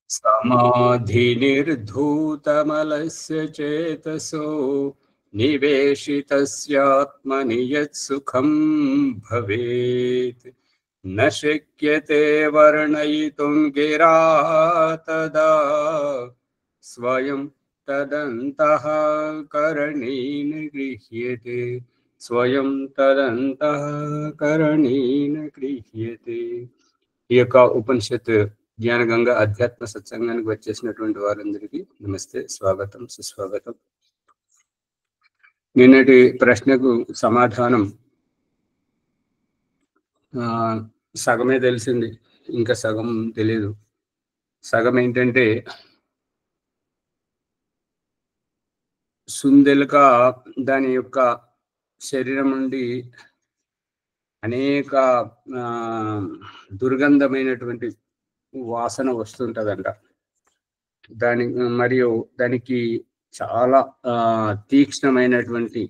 समाधिनिर्धूतमलस्य चेतसो निवेशितस्यात्मनि यत्सुखं भवेत् न शक्यते वर्णयितुं गिरा तदा स्वयं तदन्तः करणेन गृह्यते स्वयं तदन्तः करणेन गृह्यते। ఈ యొక్క ఉపనిషత్ జ్ఞానగంగా అధ్యాత్మ సత్సంగానికి వచ్చేసినటువంటి వారందరికీ నమస్తే, స్వాగతం, సుస్వాగతం. నిన్నటి ప్రశ్నకు సమాధానం సగమే తెలిసింది, ఇంకా సగం తెలియదు. సగం ఏంటంటే సుందెలక దాని యొక్క శరీరం నుండి అనేక దుర్గంధమైనటువంటి వాసన వస్తుంటదంట. మరియు దానికి చాలా తీక్ష్ణమైనటువంటి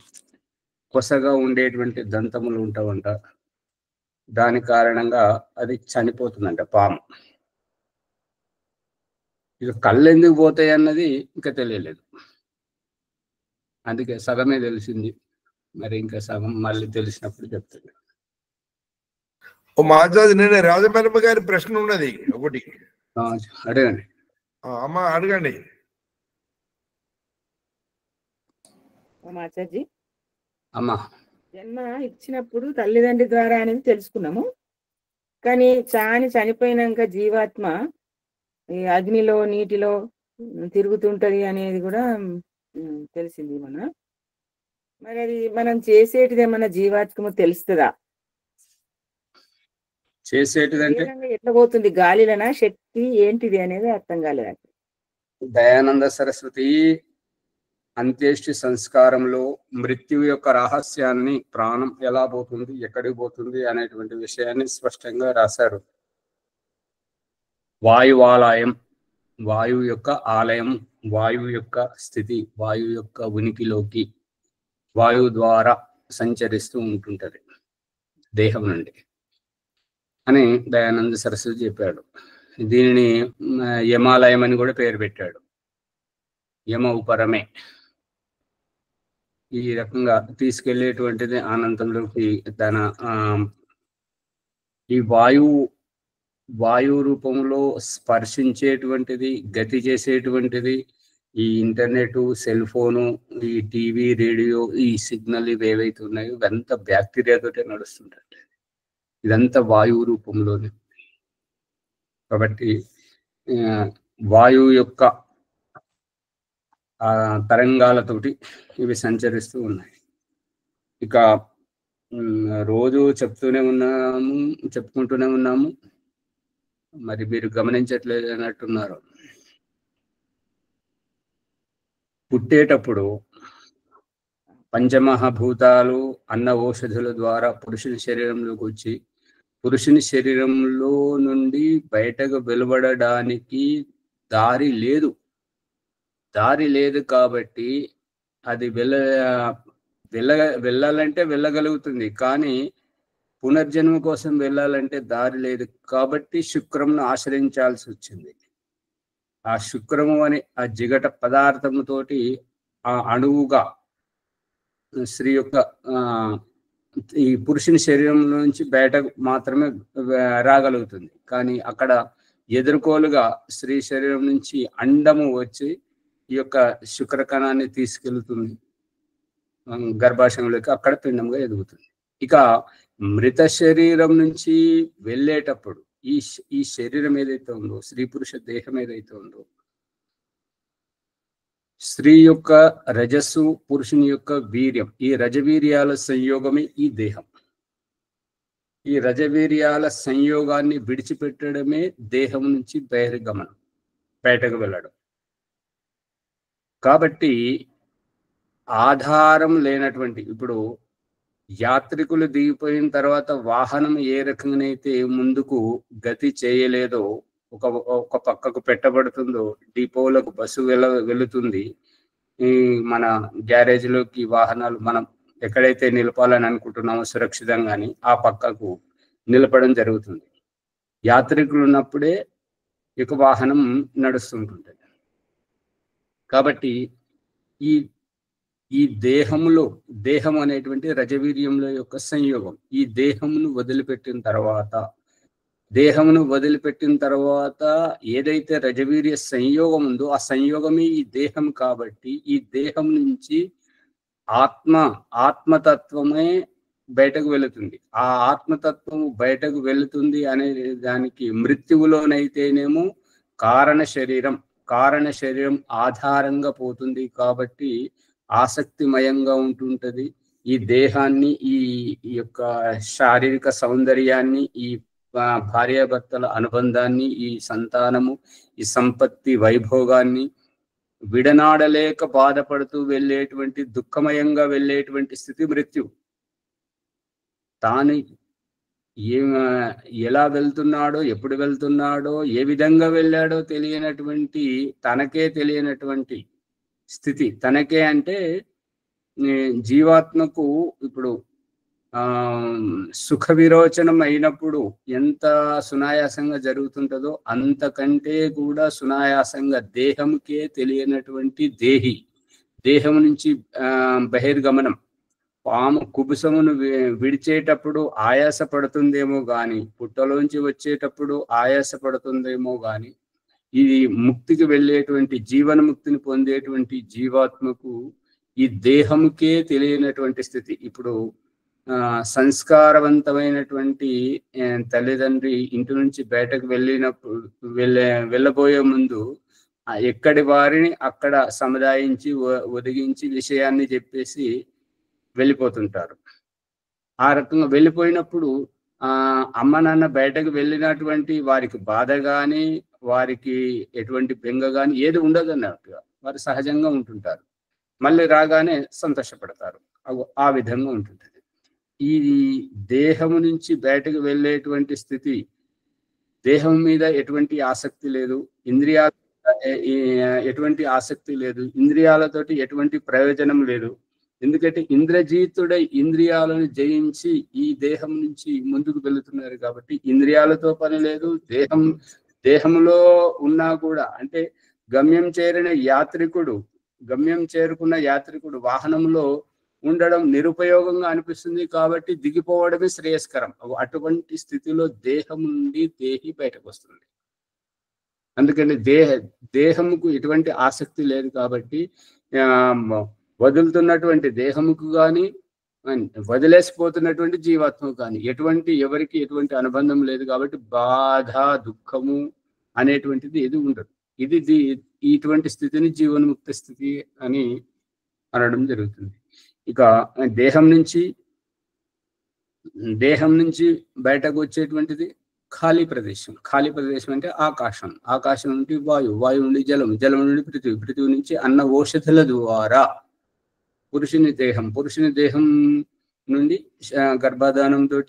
కొసగా ఉండేటువంటి దంతములు ఉంటావంట. దాని కారణంగా అది చనిపోతుందంట పాము. ఇక కళ్ళు ఎందుకు పోతాయి అన్నది ఇంకా తెలియలేదు. అందుకే సగమే తెలిసింది, మరి ఇంకా సగం మళ్ళీ తెలిసినప్పుడు చెప్తాను. ఓ మహారాజు, నేను రాజమేనమ్మ గారి ప్రశ్న ఉన్నది ఒకటి, అడగండి. అమ్మా అడగండి. మాచాజీ, అమ్మా, జన్మ ఇచ్చినప్పుడు తల్లిదండ్రి ద్వారా అనేది తెలుసుకున్నాము, కానీ చనిపోయినాక జీవాత్మ ఈ అగ్నిలో నీటిలో తిరుగుతుంటది అనేది కూడా తెలిసింది. మరి అది మనం చేసేటిది ఏమన్నా జీవాత్మ తెలుస్తుందా? చేసేటిదంటే ఎట్లా పోతుంది, గాలిలోనా శక్తి ఏంటిది అనేది అర్థం కాలేదు. దయానంద సరస్వతి అంత్యేష్టి సంస్కారంలో మృత్యు యొక్క రహస్యాన్ని, ప్రాణం ఎలా పోతుంది, ఎక్కడికి పోతుంది అనేటువంటి విషయాన్ని స్పష్టంగా రాశారు. వాయువాలయం, వాయువు యొక్క ఆలయం, వాయువు యొక్క స్థితి, వాయువు యొక్క ఉనికిలోకి వాయువు ద్వారా సంచరిస్తూ ఉంటుంటది దేహం నుండి అని దయానంద సరస్వతి చెప్పాడు. దీనిని యమాలయం అని కూడా పేరు పెట్టాడు. యమ ఉపరమే ఈ రకంగా తీసుకెళ్లేటువంటిది అనంతంలోకి. తన ఈ వాయువు రూపంలో స్పర్శించేటువంటిది, గతి చేసేటువంటిది ఈ ఇంటర్నెట్, సెల్ ఫోను, ఈ టీవీ, రేడియో, ఈ సిగ్నల్ ఇవి ఏవైతే ఉన్నాయో ఇవంతా బ్యాక్టీరియాతోటే నడుస్తుంటాయి. ఇదంతా వాయువు రూపంలోనే. కాబట్టి వాయువు యొక్క తరంగాలతోటి ఇవి సంచరిస్తూ ఉన్నాయి. ఇక రోజు చెప్పుకుంటూనే ఉన్నాము, మరి మీరు గమనించట్లేదు అన్నట్టున్నారు. పుట్టేటప్పుడు పంచమహాభూతాలు అన్న ఔషధుల ద్వారా పురుషుని శరీరంలోకి వచ్చి పురుషుని శరీరంలో నుండి బయటకు వెలువడడానికి దారి లేదు కాబట్టి అది వెళ్ళాలంటే వెళ్ళగలుగుతుంది, కానీ పునర్జన్మ కోసం వెళ్ళాలంటే దారి లేదు కాబట్టి శుక్రమును ఆశ్రయించాల్సి వచ్చింది. ఆ శుక్రము అని ఆ జిగట పదార్థముతోటి ఆ అణువుగా స్త్రీ యొక్క ఈ పురుషుని శరీరం నుంచి బయటకు మాత్రమే రాగలుగుతుంది. కానీ అక్కడ ఎదుర్కోలుగా స్త్రీ శరీరం నుంచి అండము వచ్చి ఈ యొక్క శుక్రకణాన్ని తీసుకెళ్తుంది గర్భాశయంలోకి, అక్కడ పిండంగా ఎదుగుతుంది. ఇక మృత శరీరం నుంచి వెళ్ళేటప్పుడు ఈ శరీరం ఏదైతే ఉందో, స్త్రీ పురుష దేహం ఏదైతే ఉందో, స్త్రీ యొక్క రజస్సు, పురుషుని యొక్క వీర్యం, ఈ రజవీర్యాల సంయోగమే ఈ దేహం. ఈ రజవీర్యాల సంయోగాన్ని విడిచిపెట్టడమే దేహం నుంచి బహిర్గమనం, బయటకు వెళ్ళడం. కాబట్టి ఆధారం లేనటువంటి, ఇప్పుడు యాత్రికులు దిగిపోయిన తర్వాత వాహనం ఏ రకంగానైతే ముందుకు గతి చేయలేదో, ఒక పక్కకు పెట్టబడుతుందో, డిపోలకు బస్సు వెళుతుంది, ఈ మన గ్యారేజ్లోకి వాహనాలు మనం ఎక్కడైతే నిలపాలని అనుకుంటున్నామో సురక్షితంగాని ఆ పక్కకు నిలపడం జరుగుతుంది. యాత్రికులు ఉన్నప్పుడే యొక్క వాహనం నడుస్తుంటుంది. కాబట్టి ఈ ఈ దేహం అనేటువంటి రజవీర్యంలో యొక్క సంయోగం. ఈ దేహమును వదిలిపెట్టిన తర్వాత ఏదైతే రజవీర్య సంయోగం ఉందో ఆ సంయోగమే ఈ దేహం. కాబట్టి ఈ దేహం నుంచి ఆత్మతత్వమే బయటకు వెళుతుంది. ఆ ఆత్మతత్వము బయటకు వెళుతుంది అనే దానికి మృత్యువులోనైతేనేమో కారణ శరీరం ఆధారంగా పోతుంది. కాబట్టి ఆసక్తిమయంగా ఉంటుంటది. ఈ దేహాన్ని, ఈ యొక్క శారీరక సౌందర్యాన్ని, ఈ భార్యాభర్తల అనుబంధాన్ని, ఈ సంతానము, ఈ సంపత్తి వైభోగాన్ని విడనాడలేక బాధపడుతూ వెళ్ళేటువంటి, దుఃఖమయంగా వెళ్ళేటువంటి స్థితి మృత్యు. తాను ఎలా వెళ్తున్నాడో, ఎప్పుడు వెళ్తున్నాడో, ఏ విధంగా వెళ్ళాడో తనకే తెలియనటువంటి స్థితి. తనకే అంటే జీవాత్మకు ఇప్పుడు సుఖ విరోచనం అయినప్పుడు ఎంత సునాయాసంగా జరుగుతుంటుందో అంతకంటే కూడా సునాయాసంగా దేహంకే తెలియనటువంటి దేహం నుంచి బహిర్గమనం, పాము కుబుసమును విడిచేటప్పుడు ఆయాస పడుతుందేమో గాని, పుట్టలోంచి వచ్చేటప్పుడు ఆయాస పడుతుందేమో గాని, ఇది ముక్తికి వెళ్ళేటువంటి, జీవనముక్తిని పొందేటువంటి జీవాత్మకు ఈ దేహముకే తెలియనటువంటి స్థితి. ఇప్పుడు సంస్కారవంతమైనటువంటి తల్లిదండ్రి ఇంటి నుంచి బయటకు వెళ్ళబోయే ముందు ఎక్కడి వారిని అక్కడ సముదాయించి ఒదిగించి విషయాన్ని చెప్పేసి వెళ్ళిపోతుంటారు. ఆ రకంగా వెళ్ళిపోయినప్పుడు అమ్మ నాన్న బయటకు వెళ్ళినటువంటి వారికి బాధ కానీ, వారికి ఎటువంటి బెంగ కానీ ఏది ఉండదు అన్నట్టుగా వారు సహజంగా ఉంటుంటారు. మళ్ళీ రాగానే సంతోషపడతారు. ఆ విధంగా ఉంటుంటుంది. ఈ దేహము నుంచి బయటకు వెళ్ళేటువంటి స్థితి, దేహం మీద ఎటువంటి ఆసక్తి లేదు, ఇంద్రియాల ఎటువంటి ఆసక్తి లేదు, ఇంద్రియాలతోటి ఎటువంటి ప్రయోజనం లేదు. ఎందుకంటే ఇంద్రజీతుడై ఇంద్రియాలను జయించి ఈ దేహం నుంచి ముందుకు వెళుతున్నారు. కాబట్టి ఇంద్రియాలతో పని లేదు. దేహంలో ఉన్నా కూడా, అంటే గమ్యం చేరుకున్న యాత్రికుడు వాహనంలో ఉండడం నిరుపయోగంగా అనిపిస్తుంది. కాబట్టి దిగిపోవడమే శ్రేయస్కరం. అటువంటి స్థితిలో దేహం నుండి దేహి బయటకు వస్తుంది. అందుకని దేహముకు ఎటువంటి ఆసక్తి లేదు. కాబట్టి వదులుతున్నటువంటి దేహముకు కానీ, వదిలేసిపోతున్నటువంటి జీవాత్మకు కానీ ఎవరికి ఎటువంటి అనుబంధం లేదు. కాబట్టి బాధ, దుఃఖము అనేటువంటిది ఏది ఉండదు. ఇటువంటి స్థితిని జీవన్ముక్త స్థితి అని అనడం జరుగుతుంది. ఇక దేహం నుంచి బయటకు వచ్చేటువంటిది ఖాళీ ప్రదేశం. ఖాళీ ప్రదేశం అంటే ఆకాశం నుండి వాయువు నుండి జలం నుండి పృథివీ నుంచి అన్న ఓషధుల ద్వారా పురుషుని దేహం నుండి గర్భాధానంతో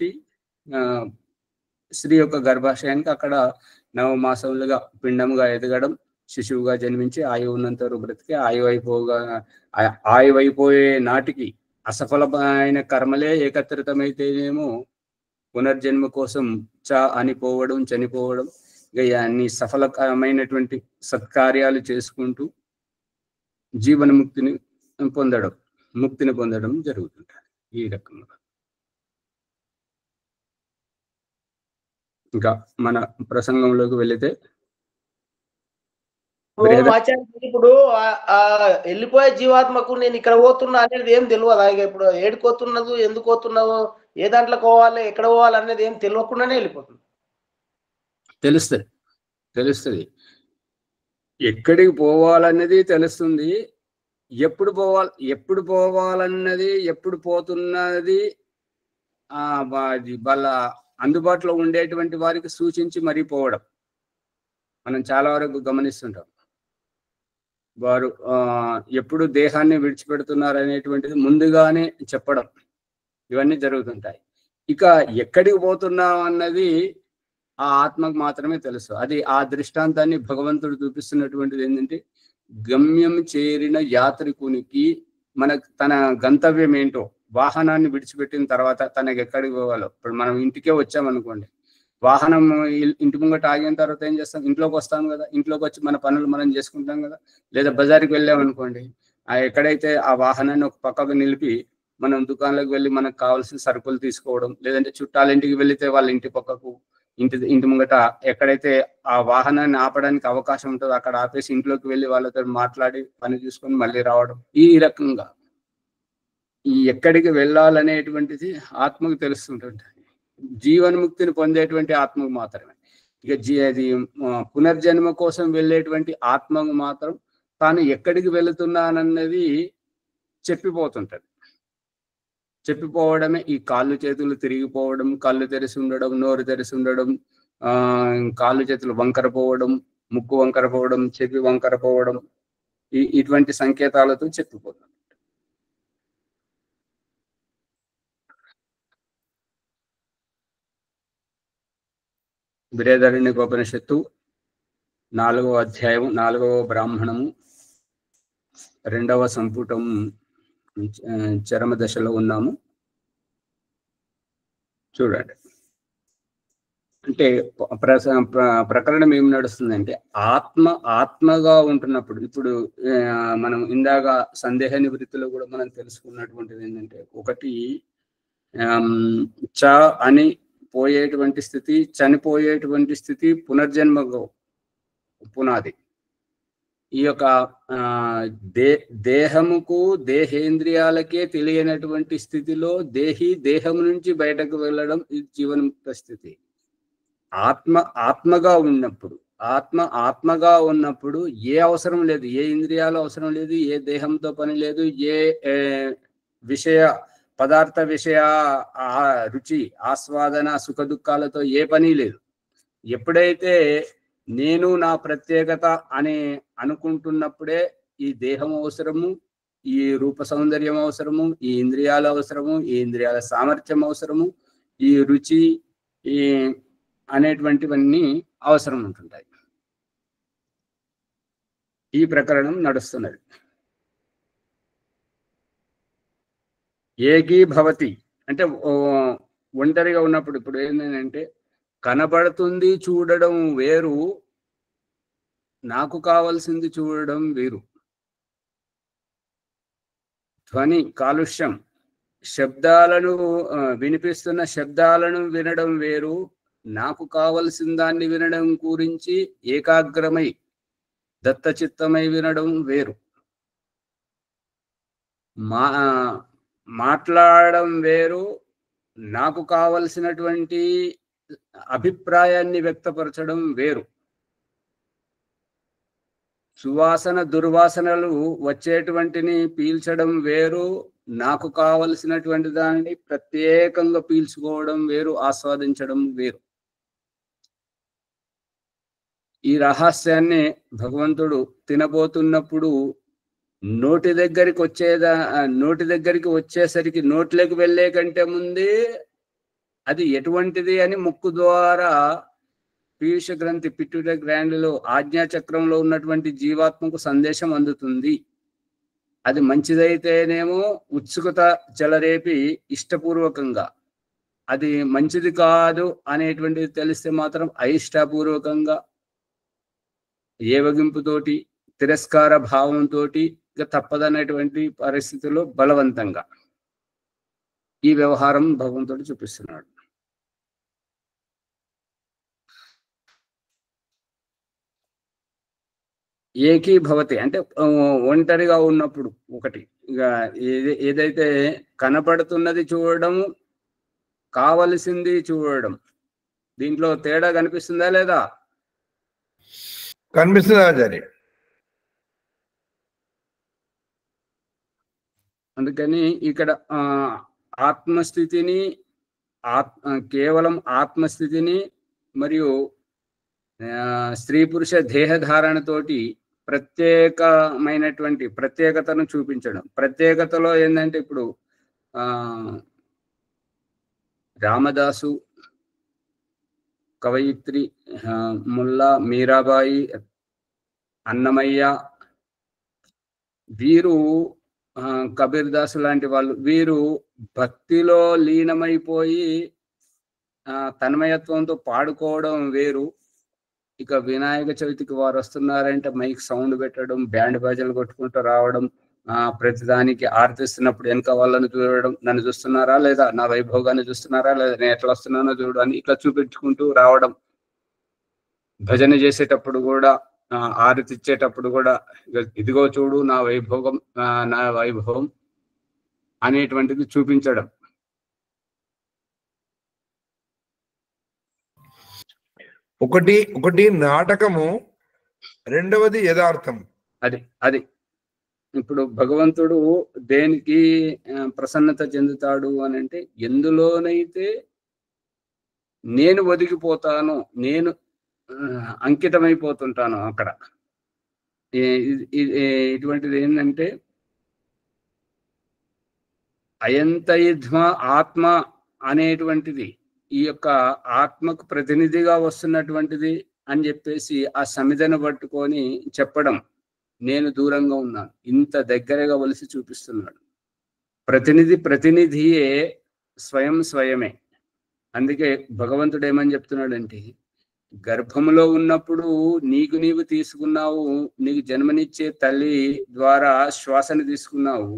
స్త్రీ యొక్క గర్భాశయానికి అక్కడ నవమాసములుగా పిండంగా ఎదగడం, శిశువుగా జన్మించి ఆయువు ఉన్నంత వరకు బ్రతికి ఆయువైపోయే నాటికి అసఫలమైన కర్మలే ఏకత్రితమైతేనేమో పునర్జన్మ కోసం చనిపోవడం, ఇక అన్ని సఫలకరమైనటువంటి సత్కార్యాలు చేసుకుంటూ జీవనముక్తిని పొందడం జరుగుతుంటుంది. ఈ రకంగా ఇంకా మన ప్రసంగంలోకి వెళితే, ఇప్పుడు వెళ్ళిపోయే జీవాత్మకు నేను ఇక్కడ పోతున్నా అనేది ఏం తెలియదు. ఇప్పుడు ఏడుకోతున్నది, ఎందుకు పోతున్నావు, ఏ దాంట్లో పోవాలి, ఎక్కడ పోవాలి అనేది ఏం తెలియకుండానే వెళ్ళిపోతుంది. తెలుస్తుంది ఎక్కడికి పోవాలన్నది తెలుస్తుంది. ఎప్పుడు పోవాలన్నది, ఎప్పుడు పోతున్నది వాళ్ళ అందుబాటులో ఉండేటువంటి వారికి సూచించి మరీ పోవడం మనం చాలా వరకు గమనిస్తుంటాం. వారు ఎప్పుడు దేహాన్ని విడిచిపెడుతున్నారు అనేటువంటిది ముందుగానే చెప్పడం, ఇవన్నీ జరుగుతుంటాయి. ఇక ఎక్కడికి పోతున్నాం అన్నది ఆ ఆత్మకు మాత్రమే తెలుసు. అది ఆ దృష్టాంతాన్ని భగవంతుడు చూపిస్తున్నటువంటిది ఏంటంటే, గమ్యం చేరిన యాత్రికునికి తన గంతవ్యం ఏంటో, వాహనాన్ని విడిచిపెట్టిన తర్వాత తనకి ఎక్కడికి పోవాలో, ఇప్పుడు మనం ఇంటికే వచ్చామనుకోండి, వాహనం ఇంటి ముంగట ఆగిన తర్వాత ఏం చేస్తాం? ఇంట్లోకి వస్తాం కదా, ఇంట్లోకి వచ్చి మన పనులు మనం చేసుకుంటాం కదా. లేదా బజార్కి వెళ్ళామనుకోండి, ఎక్కడైతే ఆ వాహనాన్ని ఒక పక్కకు నిలిపి మనం దుకాణంలోకి వెళ్ళి మనకు కావాల్సిన సరుకులు తీసుకోవడం, లేదంటే చుట్టాల ఇంటికి వెళితే వాళ్ళ ఇంటి పక్కకు ఇంటి ముంగట ఎక్కడైతే ఆ వాహనాన్ని ఆపడానికి అవకాశం ఉంటుందో అక్కడ ఆపేసి ఇంట్లోకి వెళ్ళి వాళ్ళతో మాట్లాడి పని చూసుకొని మళ్ళీ రావడం. ఈ రకంగా ఈ ఎక్కడికి వెళ్ళాలనేటువంటిది ఆత్మకు తెలుస్తుంటుంది. జీవన్ముక్తిని పొందేటువంటి ఆత్మకు మాత్రమే. ఇక అది పునర్జన్మ కోసం వెళ్ళేటువంటి ఆత్మకు మాత్రం తాను ఎక్కడికి వెళుతున్నానన్నది చెప్పిపోతుంటది. చెప్పిపోవడమే ఈ కాళ్ళు చేతులు తిరిగిపోవడం, కళ్ళు తెరిసి ఉండడం, నోరు తెరిసి ఉండడం, కాళ్ళు చేతులు వంకర పోవడం, ముక్కు వంకర పోవడం, చెవి వంకర పోవడం, ఇటువంటి సంకేతాలతో చెప్పిపోతుంది. బృహదారణ్యకోపనిషత్తు 4వ అధ్యాయం 4వ బ్రాహ్మణము 2వ సంపుటం చరమ దశలో ఉన్నాము. చూడండి. అంటే ప్రకరణం ఏం నడుస్తుందంటే ఆత్మగా ఉంటున్నప్పుడు, ఇప్పుడు మనం ఇందాక సందేహ నివృత్తిలో కూడా మనం తెలుసుకున్నటువంటిది ఏంటంటే, ఒకటి చ అని పోయేటువంటి స్థితి, చనిపోయేటువంటి స్థితి పునర్జన్మకు పునాది. ఈ యొక్క దేహముకు దేహేంద్రియాలకే తెలియనటువంటి స్థితిలో దేహం నుంచి బయటకు వెళ్ళడం ఇది జీవన్ముక్త స్థితి. ఆత్మగా ఉన్నప్పుడు ఏ అవసరం లేదు, ఏ ఇంద్రియాలు అవసరం లేదు, ఏ దేహంతో పని లేదు, ఏ పదార్థ విషయ రుచి ఆస్వాదన సుఖ దుఃఖాలతో ఏ పని లేదు. ఎప్పుడైతే నేను నా ప్రత్యేకత అని అనుకుంటున్నప్పుడే ఈ దేహం అవసరము, ఈ రూప సౌందర్యం అవసరము, ఈ ఇంద్రియాలు అవసరము, ఈ ఇంద్రియాల సామర్థ్యం అవసరము, ఈ రుచి ఈ అనేటువంటివన్నీ అవసరం ఉంటుంటాయి. ఈ ప్రకరణం నడుస్తున్నది. ఏకీభవతి అంటే ఒంటరిగా ఉన్నప్పుడు ఇప్పుడు ఏంటంటే, కనబడుతుంది చూడడం వేరు, నాకు కావాల్సింది చూడడం వేరు. ధ్వని కాలుష్యం, శబ్దాలను వినిపిస్తున్న శబ్దాలను వినడం వేరు, నాకు కావలసిన దాన్ని వినడం గురించి ఏకాగ్రమై దత్తచిత్తమై వినడం వేరు. మాట్లాడడం వేరు, నాకు కావలసినటువంటి అభిప్రాయాన్ని వ్యక్తపరచడం వేరు. సువాసన దుర్వాసనలు వచ్చేటువంటిని పీల్చడం వేరు, నాకు కావలసినటువంటి దానిని ప్రత్యేకంగా పీల్చుకోవడం వేరు, ఆస్వాదించడం వేరు. ఈ రహస్యాన్ని భగవంతుడు తినబోతున్నప్పుడు నోటి దగ్గరికి వచ్చేసరికి నోట్లోకి వెళ్ళే కంటే ముందే అది ఎటువంటిది అని ముక్కు ద్వారా పీయూష గ్రంథి పిట్యూటరీ గ్లాండ్లో ఆజ్ఞాచక్రంలో ఉన్నటువంటి జీవాత్మకు సందేశం అందుతుంది. అది మంచిదైతేనేమో ఉత్సుకత చెలరేపి ఇష్టపూర్వకంగా, అది మంచిది కాదు అనేటువంటిది తెలిస్తే మాత్రం అయిష్టపూర్వకంగా, ఏవగింపుతోటి, తిరస్కార భావంతో ఇక తప్పదనేటువంటి పరిస్థితుల్లో బలవంతంగా ఈ వ్యవహారం భగవంతుడు చూపిస్తున్నాడు. ఏకీభవతి అంటే ఒంటరిగా ఉన్నప్పుడు ఒకటి, ఇక ఏదైతే కనపడుతున్నది చూడడం, కావలసింది చూడడం, దీంట్లో తేడా కనిపిస్తుందా లేదా? కనిపిస్తుంది ఆచార్య. అందుకని ఇక్కడ ఆత్మస్థితిని, కేవలం ఆత్మస్థితిని మరియు స్త్రీ పురుష దేహధారణతోటి ప్రత్యేకమైనటువంటి ప్రత్యేకతను చూపించడం. ప్రత్యేకతలో ఏంటంటే, ఇప్పుడు రామదాసు, కవయిత్రి, ముల్లా, మీరాబాయి, అన్నమయ్య, వీరు, కబీర్ దాసు లాంటి వాళ్ళు, వీరు భక్తిలో లీనమైపోయి తన్మయత్వంతో పాడుకోవడం వేరు. ఇక వినాయక చవితికి వారు వస్తున్నారంటే మైక్ సౌండ్ పెట్టడం, బ్యాండ్ బాజాలు కొట్టుకుంటూ రావడం, ప్రతిదానికి ఆర్తిస్తున్నప్పుడు వెనక వాళ్ళని చూడడం, నన్ను చూస్తున్నారా లేదా, నా వైభోగాన్ని చూస్తున్నారా లేదా, నేను ఎట్లా వస్తున్నానో చూడు అని ఇట్లా చూపించుకుంటూ రావడం. భజన చేసేటప్పుడు కూడా, ఆరతి ఇచ్చేటప్పుడు కూడా ఇదిగో చూడు నా వైభోగం, నా వైభవం అనేటువంటిది చూపించడం. ఒకటి నాటకము, రెండవది యథార్థం. అది ఇప్పుడు భగవంతుడు దేనికి ప్రసన్నత చెందుతాడు అని అంటే, ఎందులోనైతే నేను ఒదిగిపోతాను, నేను అంకితమైపోతుంటాను అక్కడ. ఇటువంటిది ఏంటంటే, అయంతయుధ్మ ఆత్మ అనేటువంటిది ఈ యొక్క ఆత్మకు ప్రతినిధిగా వస్తున్నటువంటిది అని చెప్పేసి ఆ సమిధను పట్టుకొని చెప్పడం. నేను దూరంగా ఉన్నాను, ఇంత దగ్గరగా వలిసి చూపిస్తున్నాడు. ప్రతినిధియే స్వయమే. అందుకే భగవంతుడు ఏమని చెప్తున్నాడంటే, గర్భంలో ఉన్నప్పుడు నీవు తీసుకున్నావు, నీకు జన్మనిచ్చే తల్లి ద్వారా శ్వాసను తీసుకున్నావు.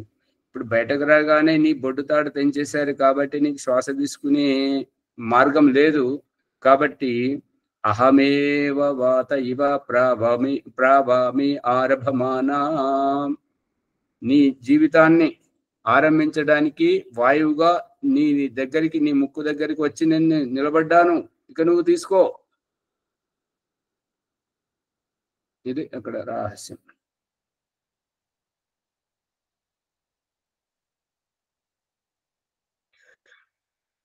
ఇప్పుడు బయటకు రాగానే నీ బొడ్డుతాడు తెంచేశారు కాబట్టి నీకు శ్వాస తీసుకునే మార్గం లేదు. కాబట్టి అహమేవ వాత ఇవ ప్రాభామి ఆరభమానా, నీ జీవితాన్ని ఆరంభించడానికి వాయువుగా నీ దగ్గరికి, నీ ముక్కు దగ్గరికి వచ్చి నేను నిలబడ్డాను, ఇక నువ్వు తీసుకో. ఇది అక్కడ రహస్యం.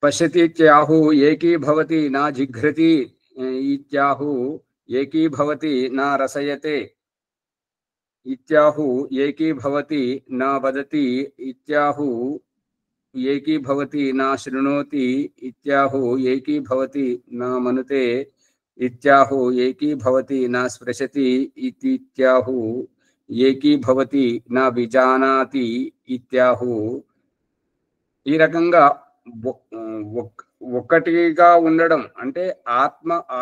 పశ్యతీత్యాహు ఏకీభవతి నా జిఘ్రతి ఇత్యాహు ఏకీభవతి నా రసయతే ఇత్యాహు ఏకీభవతి నా వదతి ఇత్యాహు ఏకీభవతి నా శృణోతి ఇత్యాహు ఏకీభవతి నా మనుతే ఇత్యాహు ఏకీభవతి నా స్పృశతి ఇత్యాహు ఏకీభవతి నా విజానాతి ఇత్యాహు. ఈ రకంగా ఒక్కటిగా ఉండడం అంటే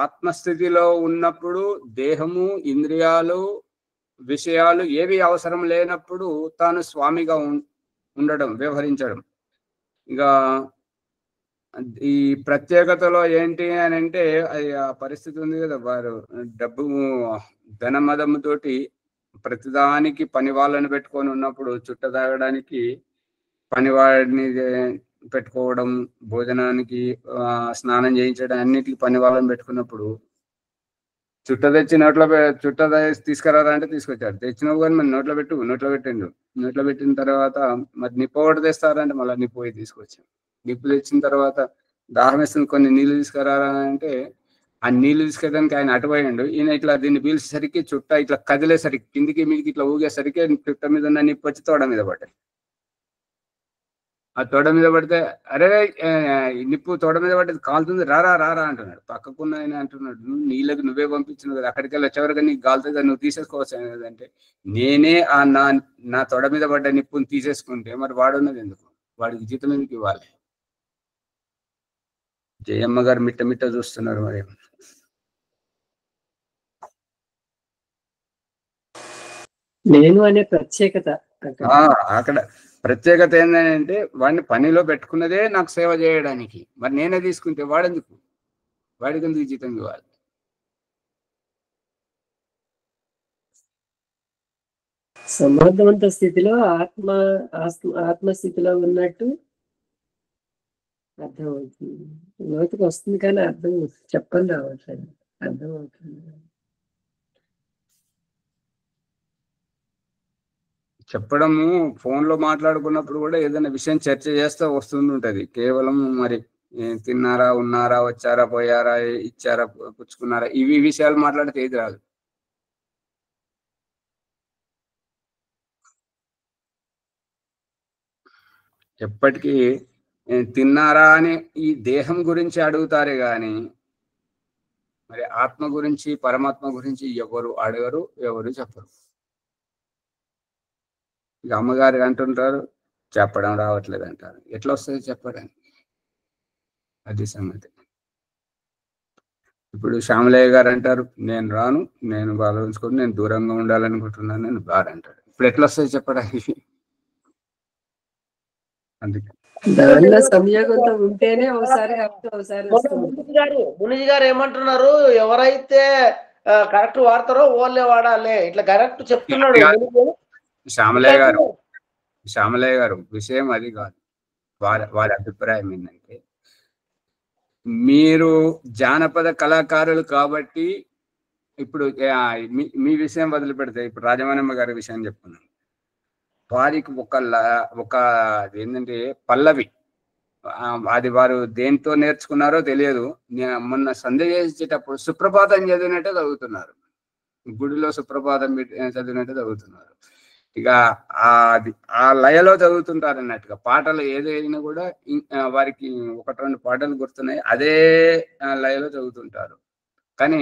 ఆత్మస్థితిలో ఉన్నప్పుడు దేహము, ఇంద్రియాలు, విషయాలు ఏవి అవసరం లేనప్పుడు తాను స్వామిగా ఉండడం, వ్యవహరించడం. ఇక ఈ ప్రత్యేకతలో ఏంటి అని అంటే, అది ఆ పరిస్థితి ఉంది కదా, వారు డబ్బు ధనమదముతోటి ప్రతిదానికి పని వాళ్ళని పెట్టుకొని ఉన్నప్పుడు, చుట్ట తాగడానికి పనివాడిని పెట్టుకోవడం, భోజనానికి స్నానం చేయించడం, అన్నిటికీ పని వాళ్ళని పెట్టుకున్నప్పుడు చుట్ట తెచ్చి చుట్ట తీసుకురారా అంటే తీసుకొచ్చాడు. తెచ్చినావు కానీ మరి నోట్లో పెట్టిండు. నోట్లో పెట్టిన తర్వాత మరి నిప్పు ఒకటి తెస్తారంటే మళ్ళీ నిప్పు పోయి తీసుకొచ్చాం. నిప్పు తెచ్చిన తర్వాత దాహం వేస్తుంది, కొన్ని నీళ్ళు తీసుకురారా అంటే ఆ నీళ్లు తీసుకెళ్ళడానికి ఆయన అటుపోయిండు. ఈయన ఇట్లా దీన్ని పీల్చేసరికి చుట్ట ఇట్లా కదిలేసరికి కిందికి మీదికి ఇట్లా ఊగేసరికి చుట్ట మీద ఉన్న నిప్పు వచ్చి తోడ మీద పడ్డాయి. ఆ తోడ మీద పడితే, అరే నిప్పు తోడ మీద పడ్డది కాలుతుంది, రారా రారా అంటున్నాడు. పక్కకున్న ఆయన అంటున్నాడు, నీళ్ళకి నువ్వే పంపించినావు కదా, అక్కడికి వెళ్ళి వచ్చేవరకు నీకు కాలుతుంది, నువ్వు తీసేసుకోవచ్చు అంటే, నేనే ఆ నా తొడ మీద పడ్డ నిప్పుని తీసేసుకుంటే మరి వాడున్నది ఎందుకు, వాడికి జీతం ఎందుకు ఇవ్వాలి? జయమ్మ గారు మిట్ట చూస్తున్నారు. మరి నేను అనే ప్రత్యేకత అక్కడ ప్రత్యేకత ఏంటంటే, వాడిని పనిలో పెట్టుకున్నదే నాకు సేవ చేయడానికి, మరి నేనే తీసుకుంటే వాడికి ఎందుకు జీతం ఇవ్వాలి? సమర్థవంత స్థితిలో ఆత్మస్థితిలో ఉన్నట్టు అర్థమవుతుంది. లోతుకు వస్తుంది కానీ అర్థం చెప్పని రావట్లేదు, అర్థమవుతుంది. చెప్పడము ఫోన్లో మాట్లాడుకున్నప్పుడు కూడా ఏదైనా విషయం చర్చ చేస్తూ వస్తుంటుంది. కేవలం మరి తిన్నారా, ఉన్నారా, వచ్చారా, పోయారా, ఇచ్చారా, పుచ్చుకున్నారా, ఇవి విషయాలు మాట్లాడితే ఏది రాదు. ఎప్పటికీ తిన్నారా అని ఈ దేహం గురించి అడుగుతారే గాని మరి ఆత్మ గురించి, పరమాత్మ గురించి ఎవరు అడగరు, ఎవరు చెప్పరు. ఇక అమ్మగారు అంటుంటారు, చెప్పడం రావట్లేదు అంటారు. ఎట్లా వస్తుంది చెప్పడానికి? అది సంగతి. ఇప్పుడు శ్యామలయ్య గారు అంటారు నేను రాను, నేను ఆలోచించుకొని నేను దూరంగా ఉండాలనుకుంటున్నాను, నేను బాగా అంటాడు. ఇప్పుడు ఎట్లా వస్తాయి చెప్పడానికి? అందుకే దానిలో సంయోగంతో ఉంటేనే ఒకసారి కాకపోతే ఒకసారి వస్తుంది. మునిజి గారు ఏమంటున్నారు, ఎవరైతే కరెక్ట్ వాడతారో ఓళ్ళే వాడాలి, ఇట్లా కరెక్ట్ చెప్తున్నాడు శ్యామలయ్య గారు. విషయం అది కాదు. వారి అభిప్రాయం ఏంటంటే, మీరు జానపద కళాకారులు కాబట్టి ఇప్పుడు మీ విషయం వదిలిపెడితే, ఇప్పుడు రాజమానమ్మ గారి విషయం చెప్తున్నాను. వారికి ఒక ఏంటంటే పల్లవి, అది వారు దేంతో నేర్చుకున్నారో తెలియదు. మొన్న సంధ్య చేసేటప్పుడు సుప్రభాతం చదివినట్టే చదువుతున్నారు, గుడిలో సుప్రభాతం చదివినట్టే చదువుతున్నారు. ఇక ఆ లయలో చదువుతుంటారు అన్నట్టుగా. పాటలు ఏదైనా కూడా వారికి 1-2 పాటలు గుర్తున్నాయి, అదే లయలో చదువుతుంటారు. కానీ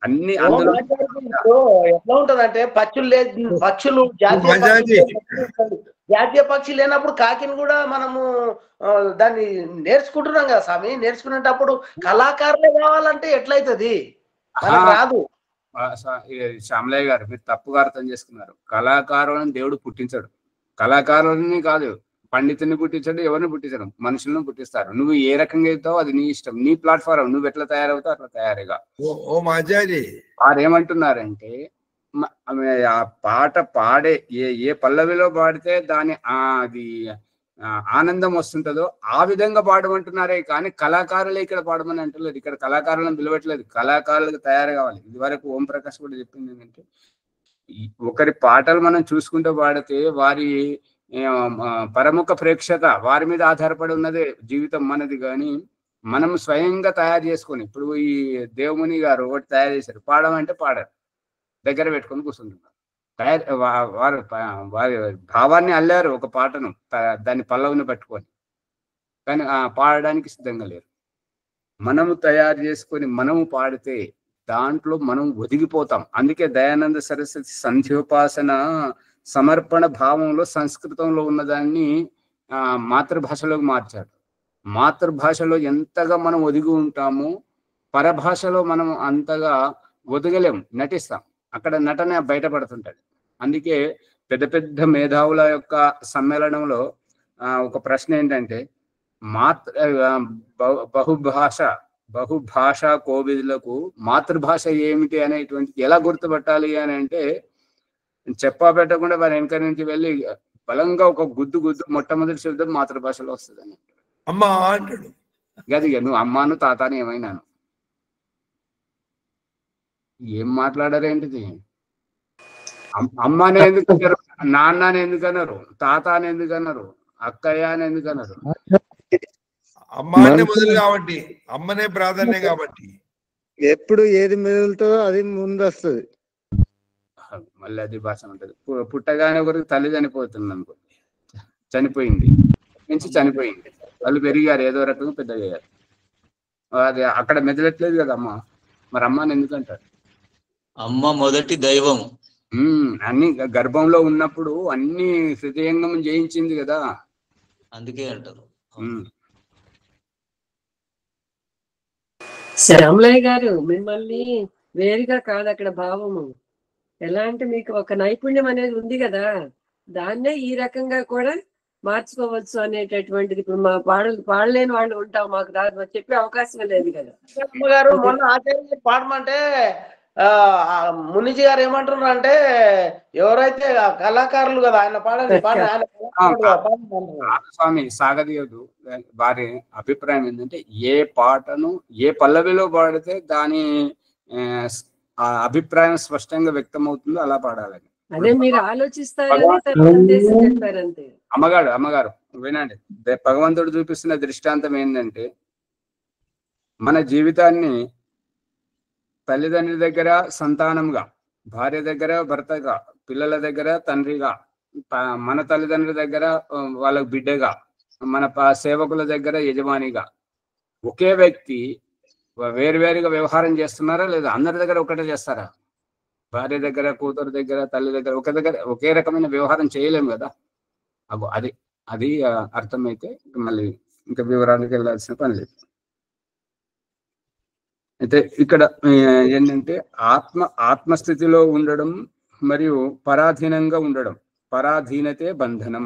అన్ని అందులో ఎట్లా ఉంటదంటే పక్షులు జాతీయ పక్షి లేనప్పుడు కాకిని కూడా మనము దాన్ని నేర్చుకుంటున్నాం కదా స్వామి. నేర్చుకునేటప్పుడు కళాకారులే కావాలంటే ఎట్లయితది? రాదు. శ్యామలయ్య గారు, మీరు తప్పుగా అర్థం చేసుకున్నారు. కళాకారులను దేవుడు పుట్టించాడు. కళాకారులని కాదు, పండితుని పుట్టించాడు, ఎవరిని పుట్టించడం, మనుషులను పుట్టిస్తారు. నువ్వు ఏ రకంగా అవుతావు అది నీ ఇష్టం, నీ ప్లాట్ఫారం, నువ్వు ఎట్లా తయారవుతావు అట్లా తయారుగా. వారు ఏమంటున్నారంటే, ఆ పాట పాడే ఏ పల్లవిలో పాడితే దాని అది ఆనందం వస్తుంటుందో ఆ విధంగా పాడమంటున్నారే కానీ కళాకారులే ఇక్కడ పాడమని అంటలేదు. ఇక్కడ కళాకారులను పిలవట్లేదు, కళాకారులకు తయారు కావాలి. ఇదివరకు ఓం ప్రకాష్ కూడా చెప్పింది ఏంటంటే, ఒకరి పాటలు మనం చూసుకుంటూ పాడితే వారి పరముఖ ప్రేక్షత వారి మీద ఆధారపడి ఉన్నదే జీవితం మనది. కానీ మనం స్వయంగా తయారు చేసుకొని, ఇప్పుడు ఈ దేవముని గారు ఒకటి తయారు చేశారు, పాడమంటే పాడారు, దగ్గర పెట్టుకొని కూర్చుంటున్నారు. వారి భావాన్ని అల్లారు ఒక పాటను, దాన్ని పల్లవిని పట్టుకొని, కానీ పాడడానికి సిద్ధంగా లేరు. మనము తయారు చేసుకొని మనము పాడితే దాంట్లో మనం ఒదిగిపోతాం. అందుకే దయానంద సరస్వతి సంధ్యోపాసన సమర్పణ భావంలో సంస్కృతంలో ఉన్నదాన్ని మాతృభాషలోకి మార్చాడు. మాతృభాషలో ఎంతగా మనం ఒదిగి ఉంటామో పరభాషలో మనం అంతగా ఒదగలేము, నటిస్తాం. అక్కడ నటన బయటపడుతుంటది. అందుకే పెద్ద పెద్ద మేధావుల యొక్క సమ్మేళనంలో ఒక ప్రశ్న ఏంటంటే, బహుభాష కోవిదులకు మాతృభాష ఏమిటి అనేటువంటి ఎలా గుర్తుపట్టాలి అని అంటే, చెప్పా పెట్టకుండా వారి వెనక నుంచి వెళ్ళి బలంగా ఒక గుద్దు మొట్టమొదటి శబ్దం మాతృభాషలో వస్తుంది అని అమ్మా అంటాడు. గదిగా నువ్వు అమ్మాను తాతాను ఏమైనాను ఏం మాట్లాడారేంటిది? అమ్మనే ఎందుకు అన్నారు, నాన్నని ఎందుకు అన్నారు, తాతాని ఎందుకు అన్నారు, అక్కయ్య అని ఎందుకు అన్నారు? అమ్మానే మొదలు కాబట్టి, అమ్మనే ప్రాధాన్యం కాబట్టి. ఎప్పుడు ఏది మెదులుతుందో అది ముందు వస్తుంది. మళ్ళీ అది భాష ఉంటది. పుట్టగానే ఒకరికి తల్లి చనిపోతుంది అనుకో, చనిపోయింది నుంచి చనిపోయింది, వాళ్ళు పెరిగారు, ఏదో రకంగా పెద్దగా అయ్యారు. అది అక్కడ మెదలట్లేదు కదా అమ్మ. మరి అమ్మని ఎందుకంటారు? అమ్మ మొదటి దైవం. అన్ని గర్భంలో ఉన్నప్పుడు అన్ని హృదయంగం జయించింది కదా, అందుకే అంటారు. శ్యామలయ్య గారు, మిమ్మల్ని వేరుగా కాదు అక్కడ భావము. ఎలా అంటే మీకు ఒక నైపుణ్యం అనేది ఉంది కదా, దాన్నే ఈ రకంగా కూడా మార్చుకోవచ్చు అనేటటువంటిది. ఇప్పుడు మా పాడలేని వాళ్ళు ఉంటాం, మాకు రాదు చెప్పే అవకాశం లేదు కదా. గారు మొన్న ఆచార్య పాడమంటే మునిజీ గారు ఏమంటున్నారు అంటే, ఎవరైతే కళాకారులు కదా ఆయన పాడండి స్వామి సాగదీయదు. వారి అభిప్రాయం ఏంటంటే, ఏ పాటను ఏ పల్లవిలో పాడితే దాని అభిప్రాయం స్పష్టంగా వ్యక్తం అవుతుందో అలా పాడాలని. అదే మీరు ఆలోచిస్తారని చెప్పారంతే. అమ్మగారు వినండి, భగవంతుడు చూపిస్తున్న దృష్టాంతం ఏంటంటే, మన జీవితాన్ని తల్లిదండ్రుల దగ్గర సంతానంగా, భార్య దగ్గర భర్తగా, పిల్లల దగ్గర తండ్రిగా, మన తల్లిదండ్రుల దగ్గర వాళ్ళ బిడ్డగా, మన సేవకుల దగ్గర యజమానిగా, ఒకే వ్యక్తి వేరువేరుగా వ్యవహారం చేస్తున్నారా లేదా? అందరి దగ్గర ఒకటే చేస్తారా? భార్య దగ్గర, కూతురు దగ్గర, తల్లి దగ్గర ఒకే రకమైన వ్యవహారం చేయలేము కదా. అది అర్థమైతే మళ్ళీ ఇంకా వివరాలకు వెళ్ళాల్సిన పని లేదు. అయితే ఇక్కడ ఏంటంటే ఆత్మస్థితిలో ఉండడం మరియు పరాధీనంగా ఉండడం, పరాధీనతే బంధనం.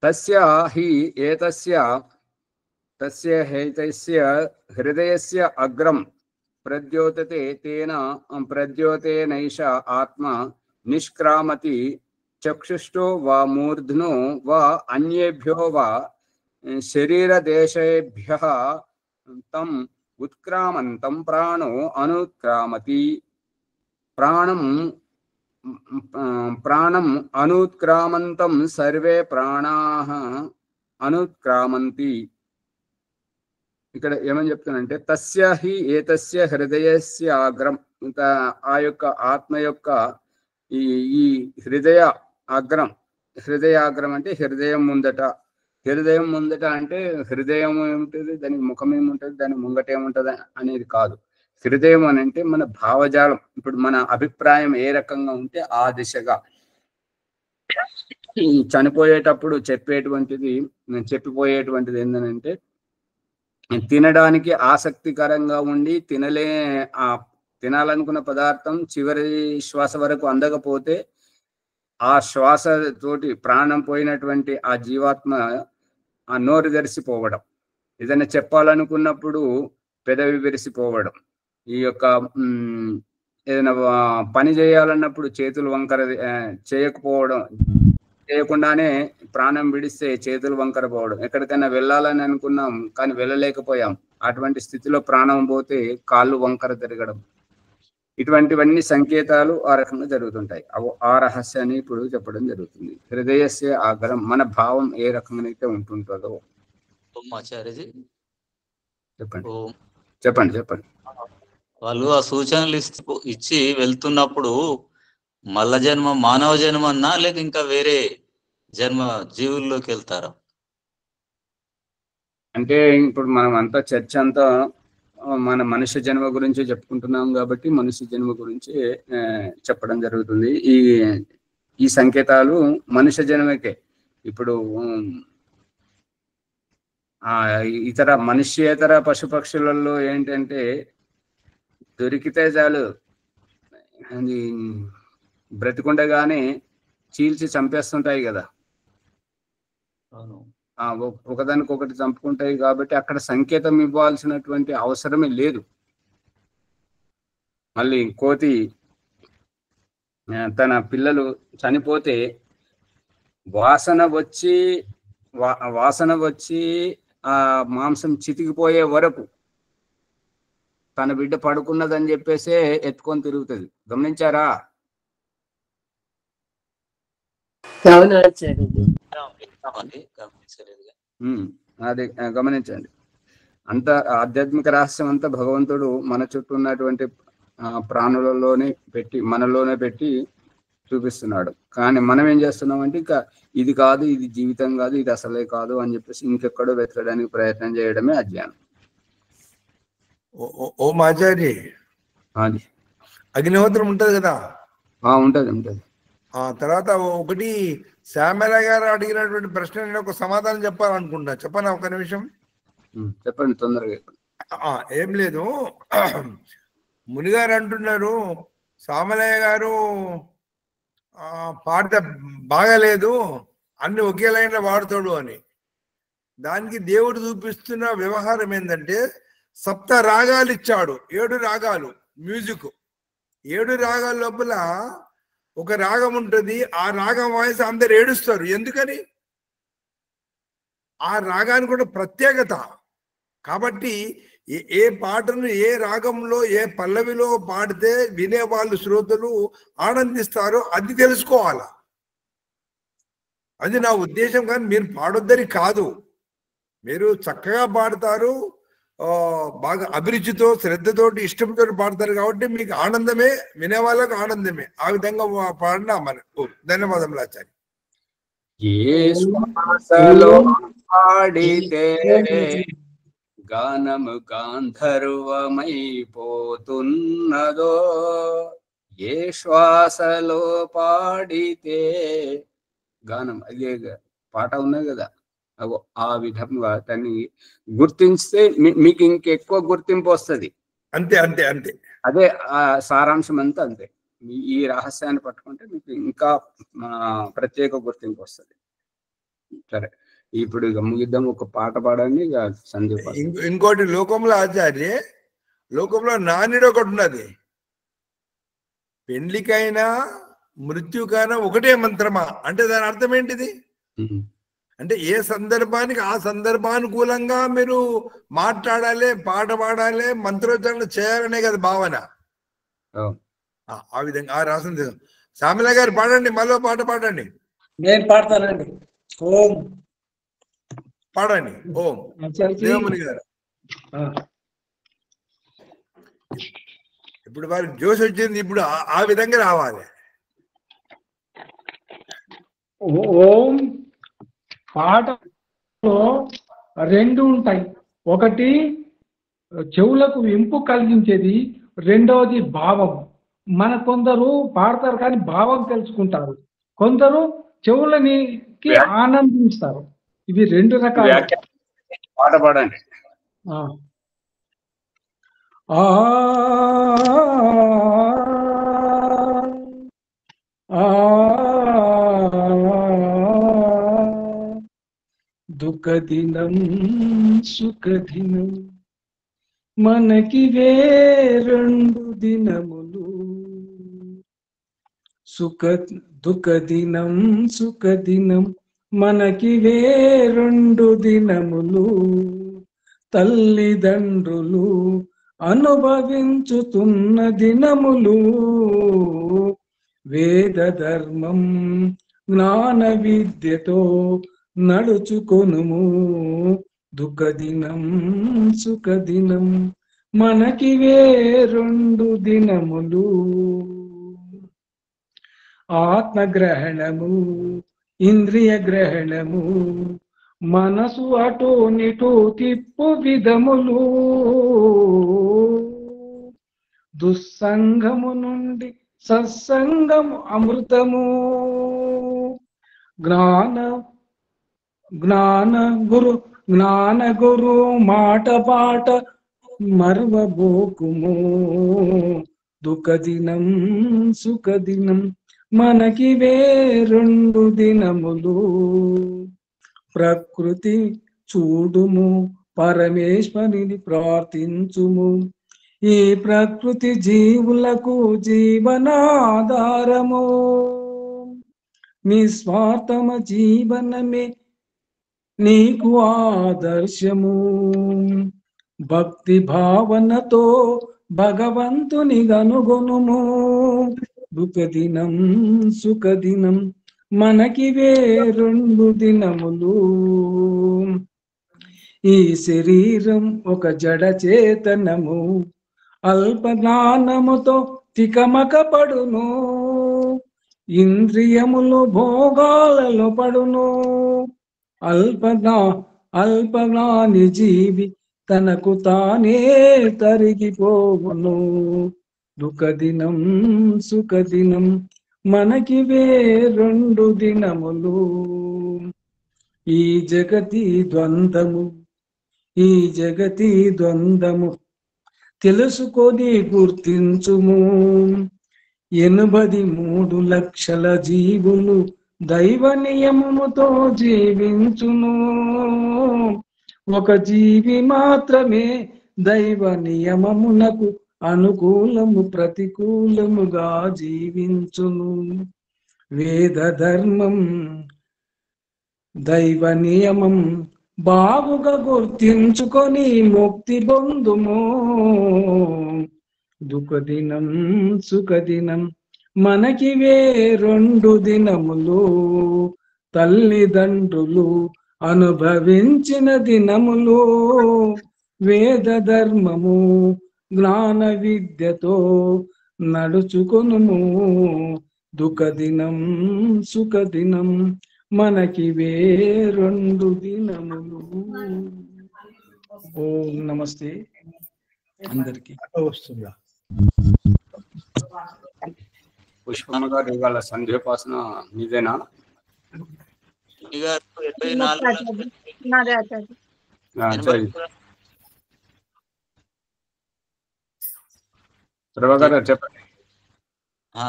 తస్య హి ఏతస్య తస్య హైతస్య హృదయస్య అగ్రం ప్రద్యోతతే తేన ప్రద్యోతేనైష ఆత్మ నిష్క్రామతి చక్షుష్టో వా మూర్ధ్నో వా అన్యేభ్యో వా శరీరదేశేభ్యః తం ఉత్క్రామంతం ప్రాణో అనుత్క్రామతి. ప్రాణం అనుత్క్రామంతం సర్వే ప్రాణాః అనుత్క్రామంతి. ఇక్కడ ఏమని చెప్తానంటే తస్య హి ఏతస్య హృదయస్య అగ్రం, ఆ యొక్క ఆత్మ యొక్క ఈ హృదయ అగ్రం, హృదయాగ్రం అంటే హృదయం ముందట. హృదయం ముందట అంటే హృదయం ఏముంటుంది, దానికి ముఖం ఏముంటుంది, దాని ముంగట ఏముంటుంది అనేది కాదు. హృదయం అని అంటే మన భావజాలం. ఇప్పుడు మన అభిప్రాయం ఏ రకంగా ఉంటే ఆ దిశగా చనిపోయేటప్పుడు చెప్పిపోయేటువంటిది ఏంటంటే తినడానికి ఆసక్తికరంగా ఉండి తినాలనుకున్న పదార్థం చివరి శ్వాస వరకు అందకపోతే ఆ శ్వాస తోటి ప్రాణం పోయినటువంటి ఆ జీవాత్మ ఆ నోరు తెరిసిపోవడం, ఏదైనా చెప్పాలనుకున్నప్పుడు పెదవి విరిసిపోవడం, ఈ యొక్క ఏదైనా పని చేయాలన్నప్పుడు చేతులు వంకర చేయకపోవడం, చేయకుండానే ప్రాణం విడిస్తే చేతులు వంకర పోవడం, ఎక్కడికైనా వెళ్ళాలని అనుకున్నాం కానీ వెళ్ళలేకపోయాం, అటువంటి స్థితిలో ప్రాణం పోతే కాళ్ళు వంకర తిరగడం, ఇటువంటివన్నీ సంకేతాలు ఆ రకంగా జరుగుతుంటాయి. ఆ రహస్యాన్ని ఇప్పుడు చెప్పడం జరుగుతుంది. హృదయస్య ఆగ్రం, మన భావం ఏ రకంగానైతే ఉంటుంటుందో. ఆచార్యజీ చెప్పండి ఓం. చెప్పండి చెప్పండి. వాళ్ళు ఆ సూచనలు ఇచ్చి వెళ్తున్నప్పుడు మల్ల జన్మ మానవ జన్మ అన్నా లేక ఇంకా వేరే జన్మ జీవుల్లోకి వెళ్తారా? అంటే ఇప్పుడు మనం అంతా చర్చ అంతా మన మనుష్య జన్మ గురించి చెప్పుకుంటున్నాం కాబట్టి మనుష్య జన్మ గురించి చెప్పడం జరుగుతుంది. ఈ సంకేతాలు మనుష్య జన్మకే. ఇప్పుడు ఇతర మనుష్యేతర పశుపక్షులలో ఏంటంటే దొరికితే చాలు అది బ్రతికుండగానే చీల్చి చంపేస్తుంటాయి కదా, ఒకదానికొకటి చంపుకుంటాయి. కాబట్టి అక్కడ సంకేతం ఇవ్వాల్సినటువంటి అవసరమే లేదు. మళ్ళీ కోతి తన పిల్లలు చనిపోతే వాసన వచ్చి ఆ మాంసం చితికిపోయే వరకు తన బిడ్డ పడుకున్నదని చెప్పేసే ఎత్తుకొని తిరుగుతుంది. గమనించారా? అది గమనించండి. అంత ఆధ్యాత్మిక రహస్యం అంతా భగవంతుడు మన చుట్టూ ఉన్నటువంటి ప్రాణులలోనే పెట్టి మనలోనే పెట్టి చూపిస్తున్నాడు. కానీ మనం ఏం చేస్తున్నామంటే ఇంకా ఇది కాదు, ఇది జీవితం కాదు, ఇది అసలే కాదు అని చెప్పేసి ఇంకెక్కడో వెతకడానికి ప్రయత్నం చేయడమే అజ్ఞానం. ఓ మాచారి, అది అగ్నిహోత్రం ఉంటది కదా? ఉంటది. ఆ తర్వాత ఒకటి శ్యామల గారు అడిగినటువంటి ప్రశ్న నేను ఒక సమాధానం చెప్పాలనుకుంటా. చెప్పనా ఒక నిమిషం? చెప్పండి, తొందరగా. ఏం లేదు, మునిగారు అంటున్నారు సామలయ్య గారు పాట బాగాలేదు, అన్ని ఒకే లైన్లో వాడుతాడు అని. దానికి దేవుడు చూపిస్తున్న వ్యవహారం ఏంటంటే 7 రాగాలు ఇచ్చాడు, 7 రాగాలు మ్యూజిక్. 7 రాగాల లోపల ఒక రాగం ఉంటుంది. ఆ రాగం వాయిస్ అందరు ఏడుస్తారు. ఎందుకని? ఆ రాగానికి కూడా ప్రత్యేకత. కాబట్టి ఏ పాటను ఏ రాగంలో ఏ పల్లవిలో పాడితే వినేవాళ్ళు శ్రోతలు ఆనందిస్తారో అది తెలుసుకోవాలా. అది నా ఉద్దేశం. కానీ మీరు పాడొద్దని కాదు, మీరు చక్కగా పాడతారు, బాగా అభిరుచితో శ్రద్ధతోటి ఇష్టంతో పాడతారు కాబట్టి మీకు ఆనందమే, వినేవాళ్ళకు ఆనందమే. ఆ విధంగా పాడినా మనకు. ధన్యవాదములు ఆచార్య. గానము గాంధర్వమైపోతున్నదో, ఏ శ్వాసలో పాడితే గానం. అదే పాట ఉన్నది కదా, ఆ విధంగా దాన్ని గుర్తిస్తే మీకు ఇంకెక్కువ గుర్తింపు వస్తుంది. అంతే అంతే అంతే, అదే ఆ సారాంశం అంతా అంతే. ఈ రహస్యాన్ని పట్టుకుంటే మీకు ఇంకా ప్రత్యేక గుర్తింపు వస్తుంది. సరే, ఇప్పుడు ఇక ముగిద్దాం. ఒక పాట పాడండి ఇక సందీప్. ఇంకోటి లోకంలో ఆచార్య, లోకంలో నానుడు ఒకటి ఉన్నది. పెండ్లికైనా మృత్యుకైనా ఒకటే మంత్రమా అంటే దాని అర్థం ఏంటిది? అంటే ఏ సందర్భానికి ఆ సందర్భానుకూలంగా మీరు మాట్లాడాలి, పాట పాడాలి, మంత్రోచ్చారణ చేయాలనే కదా భావన. ఆ విధంగా ఆ రాసింది. శ్యామల గారు పాడండి, మళ్ళీ పాట పాడండి. నేను పాడతానండి. ఓం పాడండి. ఓం దేవముని గారు. ఇప్పుడు వారికి జోష్ వచ్చింది, ఇప్పుడు ఆ విధంగా రావాలి. ఓం పాటలో రెండు ఉంటాయి. ఒకటి చెవులకు ఇంపు కలిగించేది, రెండవది భావం. మన కొందరు పాడతారు కానీ భావం తెలుసుకుంటారు, కొందరు చెవులనికి ఆనందిస్తారు. ఇవి రెండు రకాల పాట పాడండి. దుఃఖదినం సుఖదినం మనకి వేరెండు దినములు. దుఃఖదినం సుఖదినం మనకి వేరెండు దినములు. తల్లిదండ్రులు అనుభవించుతున్న దినములు. వేద ధర్మం జ్ఞాన విద్యతో నడుచుకొనుము. దుఃఖదినం సుఖదినం మనకి వేరెండు దినములు. ఆత్మగ్రహణము ఇంద్రియ గ్రహణము మనసు అటు నిటు తిప్పు విధములు. దుస్సంగము నుండి సత్సంగము అమృతము. జ్ఞాన గురు మాట పాట మర్వబోకుము. దుఃఖదినం సుఖదినం మనకి వేరెండు దినములు. ప్రకృతి చూడుము, పరమేశ్వరుని ప్రార్థించుము. ఈ ప్రకృతి జీవులకు జీవనాధారము. నిస్వార్థమ జీవనమే నీకు ఆదర్శము. భక్తి భావనతో భగవంతుని గనుగొనుము. దుఃఖదినం సుఖదినం మనకి వేరెండు దినములు. ఈ శరీరం ఒక జడ చేతనము. అల్ప జ్ఞానముతో తికమక పడును. ఇంద్రియములు భోగాలలో పడును. అల్పజ్ఞాని జీవి తనకు తానే తరిగిపోవును. దుఃఖదినం సుఖదినం మనకి వేరెండు దినములు. ఈ జగతి ద్వంద్వము తెలుసుకొని గుర్తించుము. 83 లక్షల జీవులు దైవ నియమముతో జీవించును. ఒక జీవి మాత్రమే దైవ నియమమునకు అనుకూలము ప్రతికూలముగా జీవించును. వేద ధర్మం దైవ నియమం బాగుగా గుర్తించుకొని ముక్తి పొందుము. దుఃఖదినం సుఖదినం మనకి వేరెండు దినములు. తల్లిదండ్రులు అనుభవించిన దినములు. వేద ధర్మము జ్ఞాన విద్యతో నడుచుకొనుము. దుఃఖదినం సుఖదినం మనకి వేరెండు దినములు. ఓం నమస్తే అందరికి. వస్తుందా పుష్పమ్మ గారు ఇవాళ సంధ్యోపాసన మీదేనా? 24 నాదే ఆచార్య. చదివి ప్రభాకర్ చెప్పండి. ఆ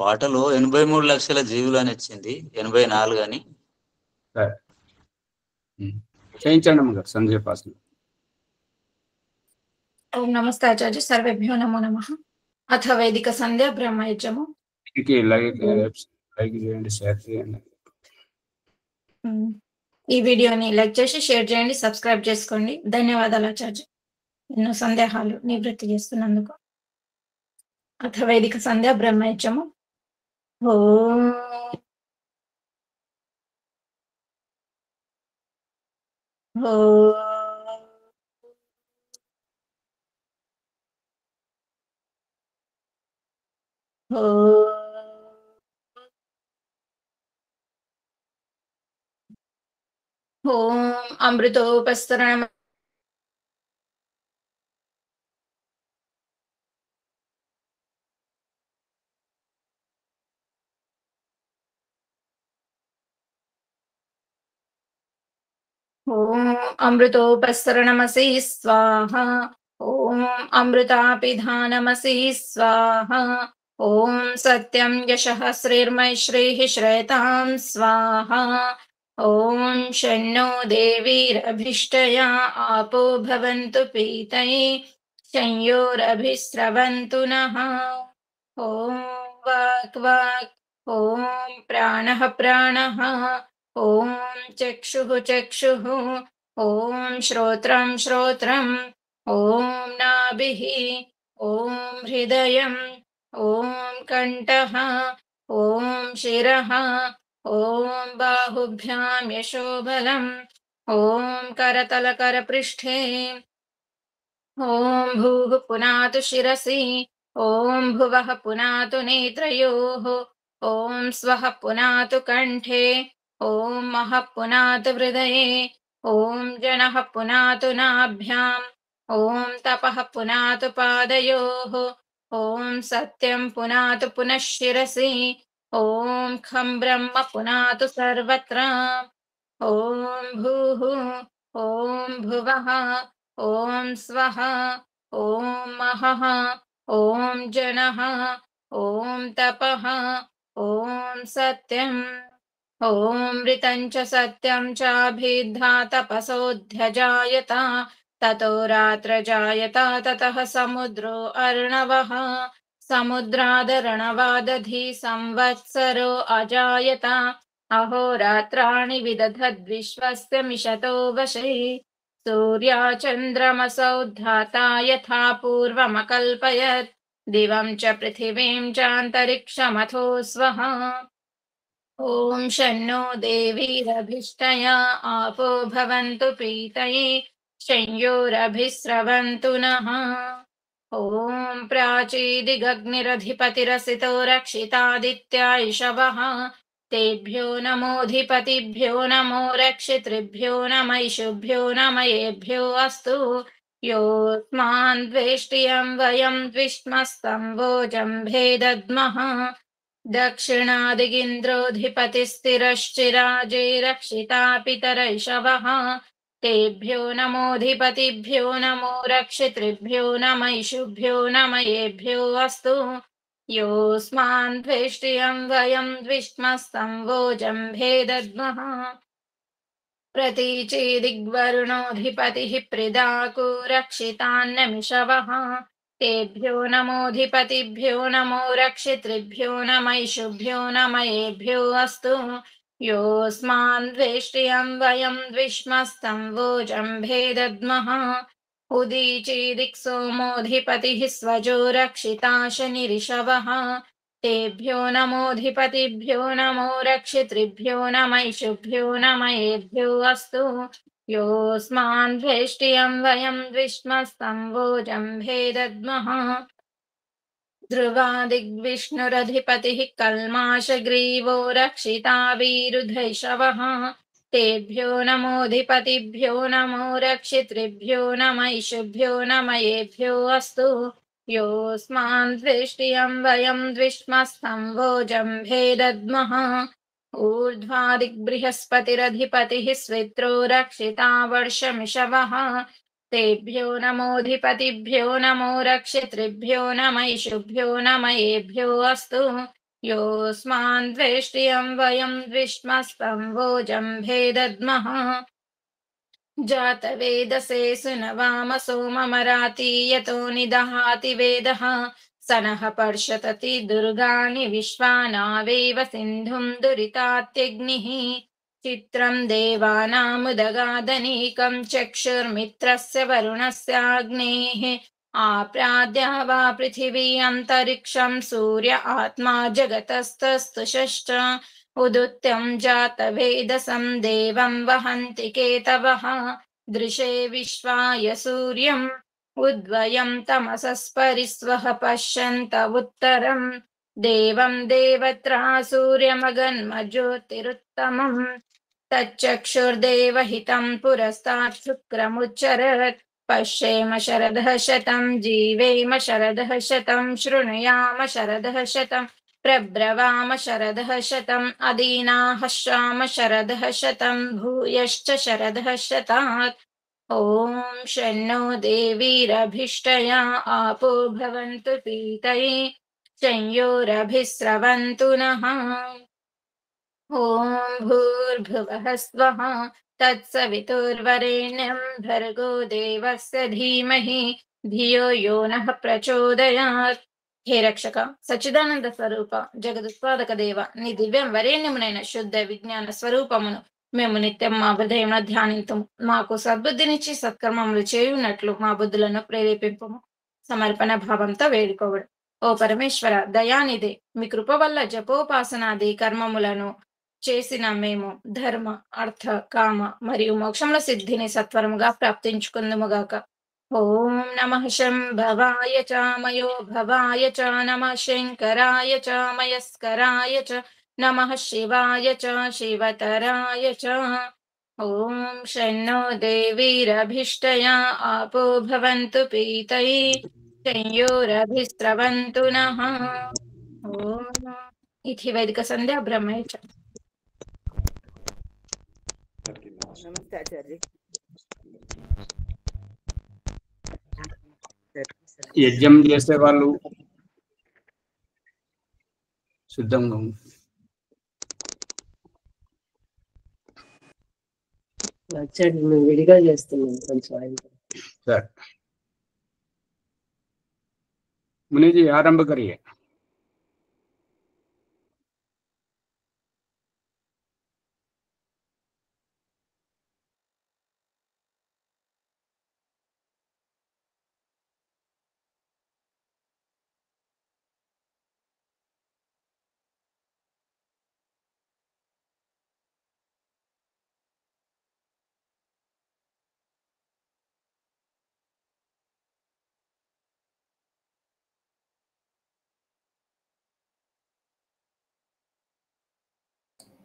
పాటలో 83 లక్షల జీవులు అని వచ్చింది, 84 అని. చేయించండి అమ్మ గారు సంధ్యోపాసన. ఓం నమస్తే ఆచార్య. సర్వేభ్యో నమో నమః. అథ వైదిక సంధ్య బ్రహ్మయజ్ఞము. లైక్ చేయండి, షేర్ చేయండి. ఈ వీడియోని లైక్ చేసి షేర్ చేయండి, సబ్స్క్రైబ్ చేసుకోండి. ధన్యవాదాలు ఆచార్య, ఎన్నో సందేహాలు నివృత్తి చేస్తున్నందుకు. అథ వైదిక సంధ్య బ్రహ్మయజ్ఞము. ఓం ఓం అమృతోపస్తరణం ఓం అమృతోపస్తరణమసి స్వాహా. ఓం అమృతాపిధానమసి స్వాహా. ఓం సత్యం యశః శ్రీర్మైశ్రీః శ్రేతాం స్వాహా. ఓం షణ్ణో దేవీరభిష్టయా ఆపో భవంతు పీతయే శంయోరభిస్రవంతు నః. ఓం వాక్ వాక్. ఓం ప్రాణః ప్రాణః. ఓం చక్షుః చక్షుః. ఓం శ్రోత్రం శ్రోత్రం. ఓం నాభిః. ఓం హృదయం. ఓం కంఠః. ఓం శిరః. ఓం బాహుభ్యాం యశోబలం. ఓం కరతలకరపృష్ఠే. ఓం భూః పునాతు శిరసి. ఓం భువః పునాతు నేత్రయోః. ఓం స్వః పునాతు కంఠే. ఓం మహః పునాతు హృదయే. ఓం జనః పునాతు నాభ్యాం. ఓం తపః పునాతు పాదయోః. ఓం సత్యం పునాతు పునః శిరసి. ఓం ఖం బ్రహ్మ పునాతు సర్వత్ర. ఓం భూః. ఓం భువః. ఓం స్వః. ఓం మహః. ఓం జనః. ఓం తపః. ఓం సత్యం. ఓం మృతం చ సత్యం చాభిద్ధా తపసోऽధ్యజాయత. తతో రాత్రజాయత. తతః సముద్రో అర్ణవః. సముద్రాదర్ణవాదధి సంవత్సరో అజాయత. అహోరాత్రాణి విదధద్విశ్వస్య మిషతో వశే. సూర్యాచంద్రమసౌ ధాతా యథా పూర్వమకల్పయత్. దివం చ పృథివీం చాంతరిక్షమథో స్వః. ఓం షణ్ణో దేవీరభిష్టయా ఆపో భవంతు పీతయే శంయోరభిస్రవంతు నః. ఓం ప్రాచీదిగగ్నిరధిపతిరసితో రక్షితాదిత్యా ఇషవః. తేభ్యో నమోధిపతిభ్యో నమో రక్షితృభ్యో నమైషుభ్యో నమయేభ్యో అస్తు. యోస్మాన్ ద్వేష్టియం వయం ద్విష్మస్తం వోజంభే దద్మః. దక్షిణాదిగింద్రోధిపతిస్థిరశ్చిరాజే రక్షితా పితరైషవః. తేభ్యో నమోధిపతిభ్యో నమో రక్షితృభ్యో నమైషుభ్యో నమయేభ్యో అస్తు. యోస్మాన్ ద్వేష్టియం వయం ద్విష్మస్తం వోజంభే దద్మః. ప్రతీచేదిగ్వరుణోధిపతిః ప్రిదాకు రక్షితాన్నమిషవః. తేభ్యో నమోధిపతిభ్యో నమో రక్షితృభ్యో నమైషుభ్యో నమయేభ్యో అస్తు. యోస్మాన్ ద్వేష్టియం వయం ద్విష్మస్తం వోజంభే దద్మః. ఉదీచేదిక్సోమోధిపతిః స్వజో రక్షితా శనిరిషవః. తేభ్యో నమోధిపతిభ్యో నమో రక్షితృభ్యో నమైషుభ్యో నమయేభ్యో అస్తు. యోస్మాన్ ద్వేష్టియం వయం ద్విష్మస్తం వోజంభే దద్మః. ధ్రువాదిగ్విష్ణురధిపతిః కల్మాషగ్రీవో రక్షితా వీరుధైషవః. తేభ్యో నమోధిపతిభ్యో నమో రక్షితృభ్యో నమైషుభ్యో నమయేభ్యో అస్తు. యోస్మాన్ ద్వేష్టియం వయం ద్విష్మస్తం వోజంభే దద్మః. ऊर्ध्वादिग्बृहस्पतिरधिपतिः स्वित्रो रक्षिता वर्षमिषवः तेभ्यो नमोऽधिपतिभ्यो नमो रक्षितृभ्यो नम इषुभ्यो नम येभ्यो अस्तु योऽस्मान् द्वेष्ट्रियं वयं द्विष्मस्तं वोजम्भे दद्मः जातवेदसे सुनवाम सोममराति यतो निदहाति वेदः सनः पर्षतति दुर्गाणि विश्वानावेव सिन्धुं दुरितात्यग्निः चित्रं देवानामुदगादनीकं चक्षुर्मित्रस्य वरुणस्याग्नेः आप्राद्या वा पृथिवी अन्तरिक्षं सूर्य आत्मा जगतस्तस्तु षष्ठ उदुत्यं जातवेदसं देवं वहन्ति केतवः दृशे विश्वाय सूर्यम् उद्वयं तमसस्परिस्वः पश्यन्त उत्तरं देवं देवत्रा सूर्यमगन्मज्योतिरुत्तमम् तच्चक्षुर्देवहितं पुरस्तात् शुक्रमुच्चरत् पश्येम शरदः शतं जीवेम शरदः शतं शृणुयाम शरदः शतं प्रब्रवाम शरदः शतम् अदीनाः श्याम शरदः शतं भूयश्च शरदः शतात् ॐ शन्नो देवीरभिष्टया आपो भवन्तु पीतये संयोरभिस्रवन्तु नः ॐ भूर्भुवः स्वः तत्सवितुर्वरेण्यं भर्गो देवस्य धीमहि धियो यो नः प्रचोदयात् हे रक्षक సచ్చిదానంద స్వరూప జగదుత్పాదక దేవ నీ దివ్యం వరేణ్యమునైన శుద్ధ విజ్ఞాన స్వరూపమును మేము నిత్యం మా హృదయంలో ధ్యానింతుము మాకు సద్బుద్ధినిచ్చి సత్కర్మములు చేయునట్లు మా బుద్ధులను ప్రేరేపింపము సమర్పణ భావంతో వేడుకోవడం ఓ పరమేశ్వర దయానిదే మీ కృప వల్ల జపోపాసనాది కర్మములను చేసిన మేము ధర్మ అర్థ కామ మరియు మోక్షముల సిద్ధిని సత్వరముగా ప్రాప్తించుకుందుముగాక ఓం నమః శంభవాయ చ మయో భవాయ చ నమః శంకరాయ చ మయస్కరాయ చ నమః శివాయ చ శివతరాయ చ ఓం షన్నో దేవీరభిష్టయా ఆపో భవంతు పీతయే సంయోరభిస్రవంతు నః ఓం ఇతి వైదిక సంధ్యా బ్రహ్మేచ నమస్తే ఆచార్య. యజ్ఞం చేసే వాళ్ళు శుద్ధంగా వచ్చాడు మేము విడిగా చేస్తున్నాం కొంచెం ఆయన सर मुनि जी आरंभ करिए।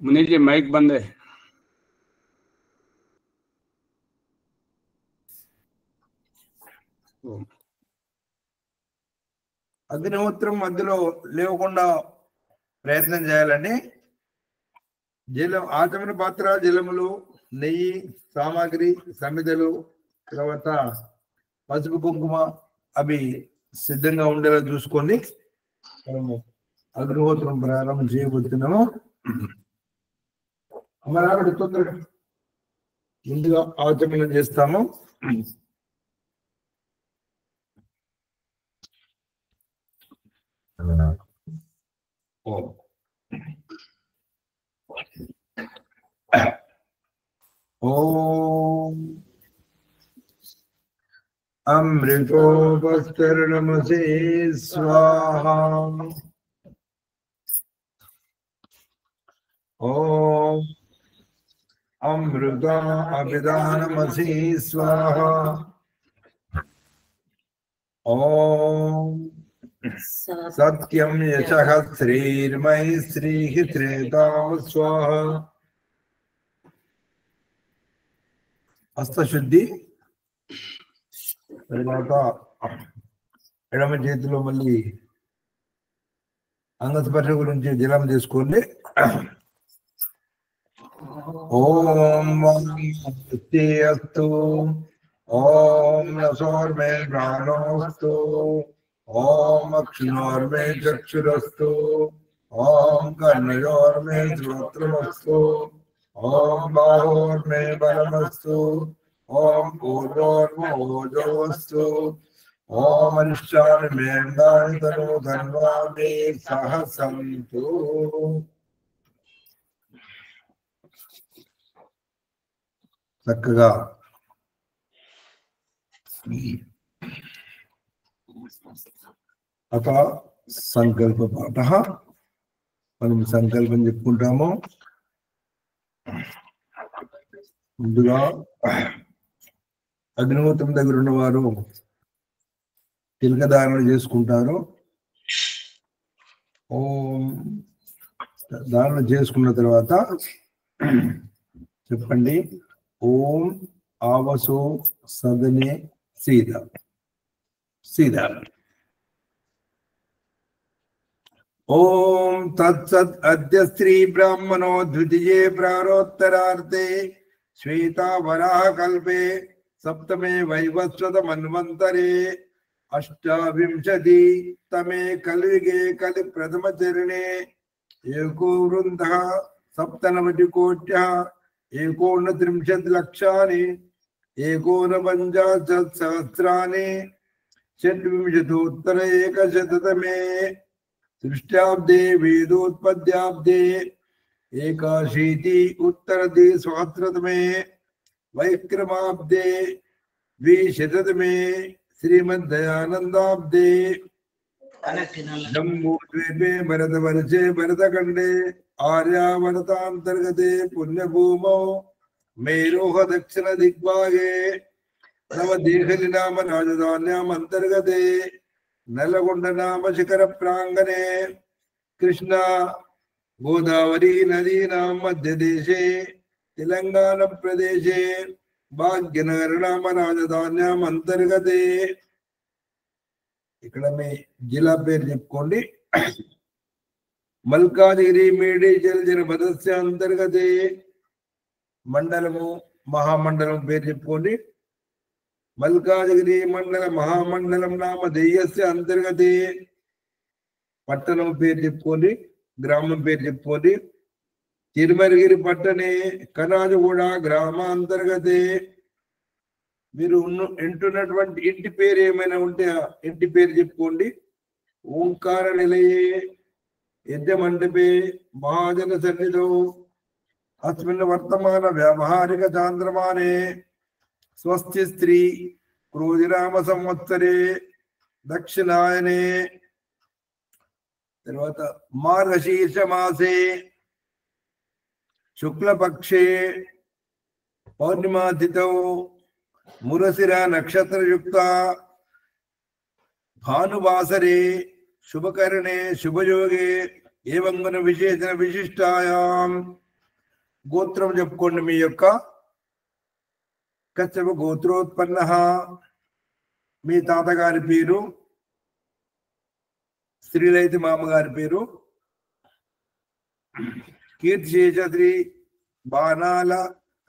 मुनि जी माइक बंद है। అగ్నిహోత్రం మధ్యలో లేవకుండా ప్రయత్నం చేయాలని జలం ఆచమన పాత్ర జలములు నెయ్యి సామాగ్రి సమిధలు తర్వాత పసుపు కుంకుమ అవి సిద్ధంగా ఉండేలా చూసుకొని మనము అగ్నిహోత్రం ప్రారంభం చేయబోతున్నాము। మరి ఆవిడ తొందరగా ముందుగా ఆచమనం చేస్తాము। ఓం అమృతోపస్తరణమసే స్వాహా। ఓం అమృత అభిదానమసే స్వాహా। ఓం సత్యం యశః శ్రీర్మై శ్రీః త్రేతావ స్వాహా। హస్తశుద్ధి తర్వాత ఎడమ చేతిలో మళ్ళీ అంగస్పర్శ గురించి జలం తీసుకోండి। ఓం వాంగ్మస్తే అస్తు ఓం నసోర్మే ప్రాణోస్తు ఓం అక్షిణోర్మే చక్షురస్తు ఓం కర్ణయోర్మే శ్రోత్రమస్తు ఓం బాహోర్మే బలమస్తు ఓం పూర్వోర్మోజోస్తు ఓం అరిష్టాని మేందాని తను ధన్వామి సహసంతు. చక్కగా అత సంకల్ప పాఠ మనం సంకల్పం చెప్పుకుంటాము. ముందుగా అగ్నిహోత్రం దగ్గర ఉన్నవారు తిలకధారణ చేసుకుంటారు. ఓం ధారణ చేసుకున్న తర్వాత చెప్పండి. ఓం ఆవసో సదనే సీత సీత. ఓం తత్సత్ అద్య శ్రీ బ్రాహ్మణో ద్వితీయే ప్రారోత్తరార్ధే శ్వేతావరాహ కల్పే సప్తమే వైవస్వత మన్వంతరే అష్టావింశతి తమే కలియుగే కలి ప్రథమ చరణే ఏకో వృంద సప్తనవతి కోట్య ఏకోనత్రింశత్ లక్షాని ఏకోనపంచాశత్ సహస్రాని షడ్వింశతోత్తర ఏకశతతమే సృష్ట్యాబ్దే వేదోత్పత్త్యాబ్దే ఏకాశీతి ఉత్తర ద్విసహస్రతమే వైక్రమాబ్దే ద్విశతతమే శ్రీమద్దయానందాబ్దే జంబూద్వీపే భరతవర్షే భరతఖండే ఆర్యావర్తాంతర్గతే పుణ్యభూమౌ మేరోహ దక్షిణ దిగ్భాగే నవదేహలి నామ రాజధాన్యాం అంతర్గతే నల్లగొండ నామ శిఖర ప్రాంగణే కృష్ణ గోదావరి నదీనాం మధ్యదేశే తెలంగాణ ప్రదేశే భాగ్యనగర నామ రాజధాన్యాం అంతర్గతే. ఇక్కడ మీ జిల్లా పేరు చెప్పుకోండి. మల్కాజిగిరి మేడేచల్ జనపదస్య అంతర్గతే. మండలము మహామండలం పేరు చెప్పుకోండి. మల్కాజిగిరి మండల మహామండలం నామ దేయస్య అంతర్గతే. పట్టణం పేరు చెప్పుకోండి, గ్రామం పేరు చెప్పుకోండి. తిరుమలగిరి పట్టణే కనాజగూడ గ్రామాంతర్గతే. మీరు వింటున్నటువంటి ఇంటి పేరు ఏమైనా ఉంటే ఆ ఇంటి పేరు చెప్పుకోండి. ఓంకార నిలయే యజ్ఞమండపే మహాజన సన్నిధౌ అస్మిన్ వర్తమాన వ్యావహారిక చాంద్రమానే స్వస్తి స్త్రీ క్రోధిరామ సంవత్సరే దక్షిణాయనే. తర్వాత మార్గశీర్ష మాసే శుక్లపక్షే పౌర్ణిమాతిథౌ మురసిర నక్షత్రయుక్త భానువాసరే శుభకరణే శుభయోగే ఏవం గుణ విశేషణ విశిష్టాయాం. గోత్రం చెప్పుకోండి మీ యొక్క. కశ్యప గోత్రోత్పన్న. మీ తాతగారి పేరు, స్త్రీలైతే మామగారి పేరు. కీర్తిశేషశ్రీ బాణాల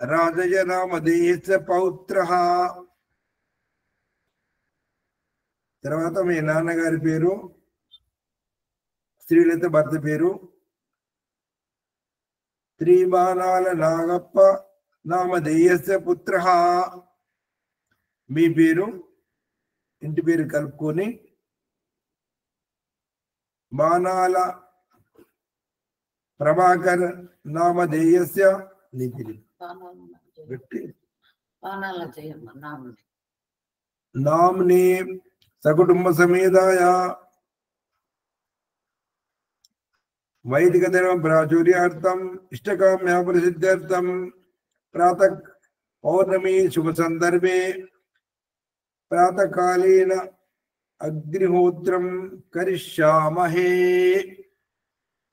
రాజయ నామధేయస్య పౌత్ర. తర్వాత మీ నాన్నగారి పేరు, స్త్రీలైతే భర్త పేరు. శ్రీబాణాల నాగప్ప నామధేయస్య పుత్ర. మీ పేరు ఇంటి పేరు కలుపుకొని బాణాల ప్రభాకర్ నామధేయస్య నామ్ని సకుటుంబ సమేతాయ వైదిక ధర్మ ప్రాచుర్యార్థం ఇష్టకామ్య ప్రసిద్ధ్యర్థం ప్రాతః పౌర్ణమి శుభ సందర్భే ప్రాతకాలీన అగ్నిహోత్రం కరిష్యామహే.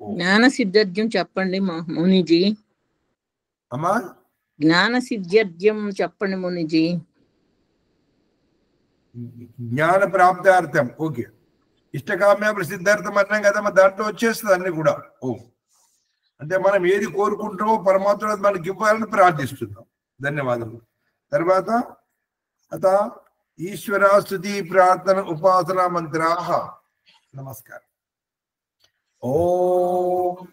జ్ఞాన సిద్ధార్థ్యం చెప్పండి మునిజీ. అమ్మా జ్ఞాన సిద్ధార్థ్యం చెప్పండి మునిజీ. జ్ఞాన ప్రాప్తార్థం. ఓకే, ఇష్టకామ్య ప్రసిద్ధార్థం అన్నాం కదా, మరి దాంట్లో వచ్చేస్తుంది అన్ని కూడా. ఓ అంటే మనం ఏది కోరుకుంటామో పరమాత్మ మనకి ఇవ్వాలని ప్రార్థిస్తున్నాం. ధన్యవాదాలు. తర్వాత అత ఈశ్వర స్తుతి ప్రార్థన ఉపాసనా మంత్రాః. నమస్కారం. ఓం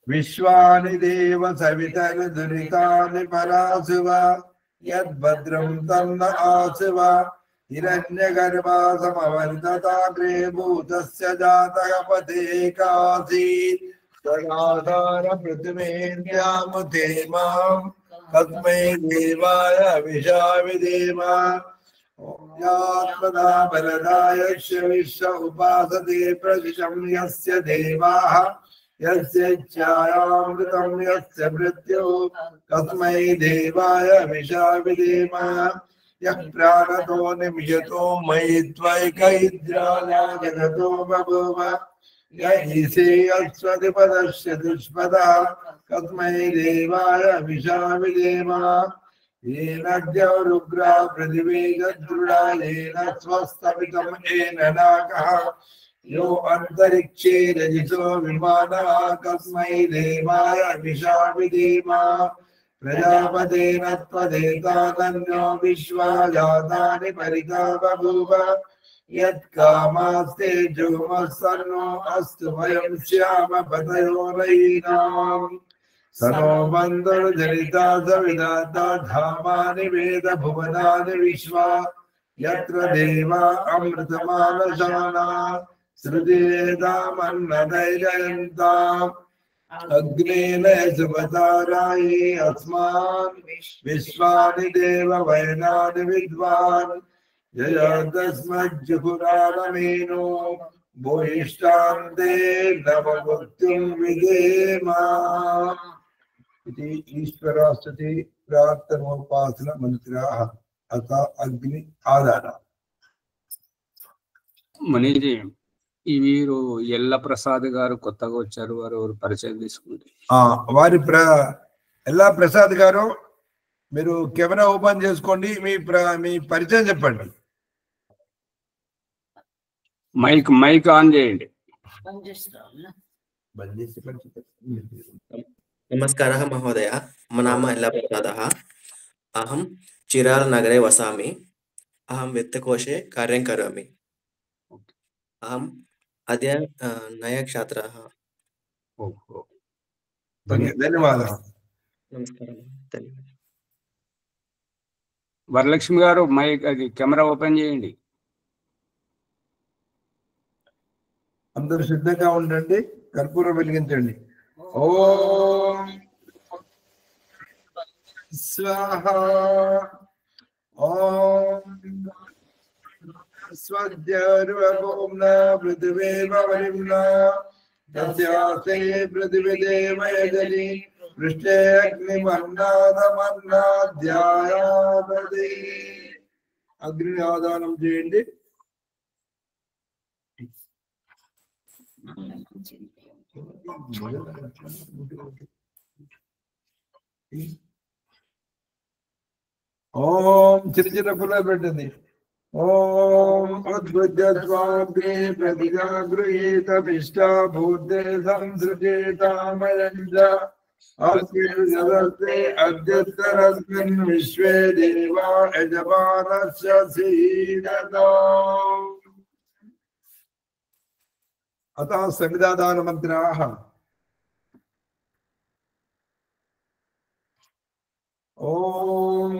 విశ్వాని దేవ సవితర దురితాని పరాసువ యద్భద్రం తన్న ఆసువ హిరణ్యగర్భా సమవర్ధతాగ్రే భూతస్య జాతః పతేకాసీత్ సదాధార పృథివేద్యాముతే మాం తస్మై దేవాయ విశావిదేమ. యాత్మదా బలదాయస్య విశ్వ ఉపాసతే ప్రతిశం యస్య దేవాః యస్య ఛాయామృతం యస్య మృత్యు తస్మై దేవాయ విశావిదేమ. యః ప్రాణతో నిమిషతో మయి త్వైకైద్రాలా జగతో బభూవ యైసేయస్వతిపదస్య దుష్పదః తస్మై దేవాయ విశావిదేమ. येन द्यौरुग्रा प्रतिवेददृढा येन स्वस्तमितं येन नाकः यो अन्तरिक्षे रजितो विमानः तस्मै देवाय विशाविदेम. प्रजापतेन त्वदेतानन्यो विश्वा जातानि परिता बभूव यत्कामास्ते जुगमस्सन्नो अस्तु वयं श्याम पतयोरयीनाम्. सनो बन्धुर्जनिता सविदाता धामानि वेद भुवनानि विश्वा यत्र देवा अमृतमानशाना श्रुतिवेदामन्नदैर्जयन्ताम्. अग्नेन सुपताराये अस्मान् विश्वानि देव वैनानि विद्वान् जयतस्मज्जुहुरानमेनो भूयिष्ठान्ते नवमुक्तिं विधेम. इति ईश्वरास्तुति प्रार्थनोपासना मंत्राः. अथ अग्नि आधार. మనీజీ ఈ వీరు ఎల్ల ప్రసాద్ గారు కొత్తగా వచ్చారు, వారు పరిచయం తీసుకుంటే. వారి ఎల్లా ప్రసాద్ గారు మీరు కెమెరా ఓపెన్ చేసుకోండి, మీ పరిచయం చెప్పండి. మైక్ ఆన్ చేయండి. नमस्कारः महोदय, मम नाम एल्लाप्रसादः. अहं चिराल नगरे वसामि. अहं वित्तकोशे कार्यं करोमि. अहम् अद्य नया छात्रः. धन्यवादः. नमस्कारः. धन्यवादः. వరలక్ష్మి గారు మైక్ అది కెమెరా ఓపెన్ చేయండి. అందరూ సిద్ధంగా ఉండండి, కర్పూరం వెలిగించండి. ఓం స్వాహా. ఓం స్వద్యర్వభూమ్నా పృథివేర్వరిమ్నా తస్యాస్తే పృథివిదేవయజలి పృష్ఠే అగ్నిమన్నాదమన్నాధ్యాయాదది. అగ్నిని ఆదానం చేయండి. ఓం చిన్న చిన్న పుల్ల పెట్టండి. ఓం ఉద్భుజ స్వాగ్నే ప్రతిజాగృహీత పిష్టా భూతే సంసృజేతామయంజ అస్మిన్ జగత్తే అద్యత్తరస్మిన్ విశ్వే దేవా యజమానస్య సీదతాం. अतः संविदादान मंत्राः. ओम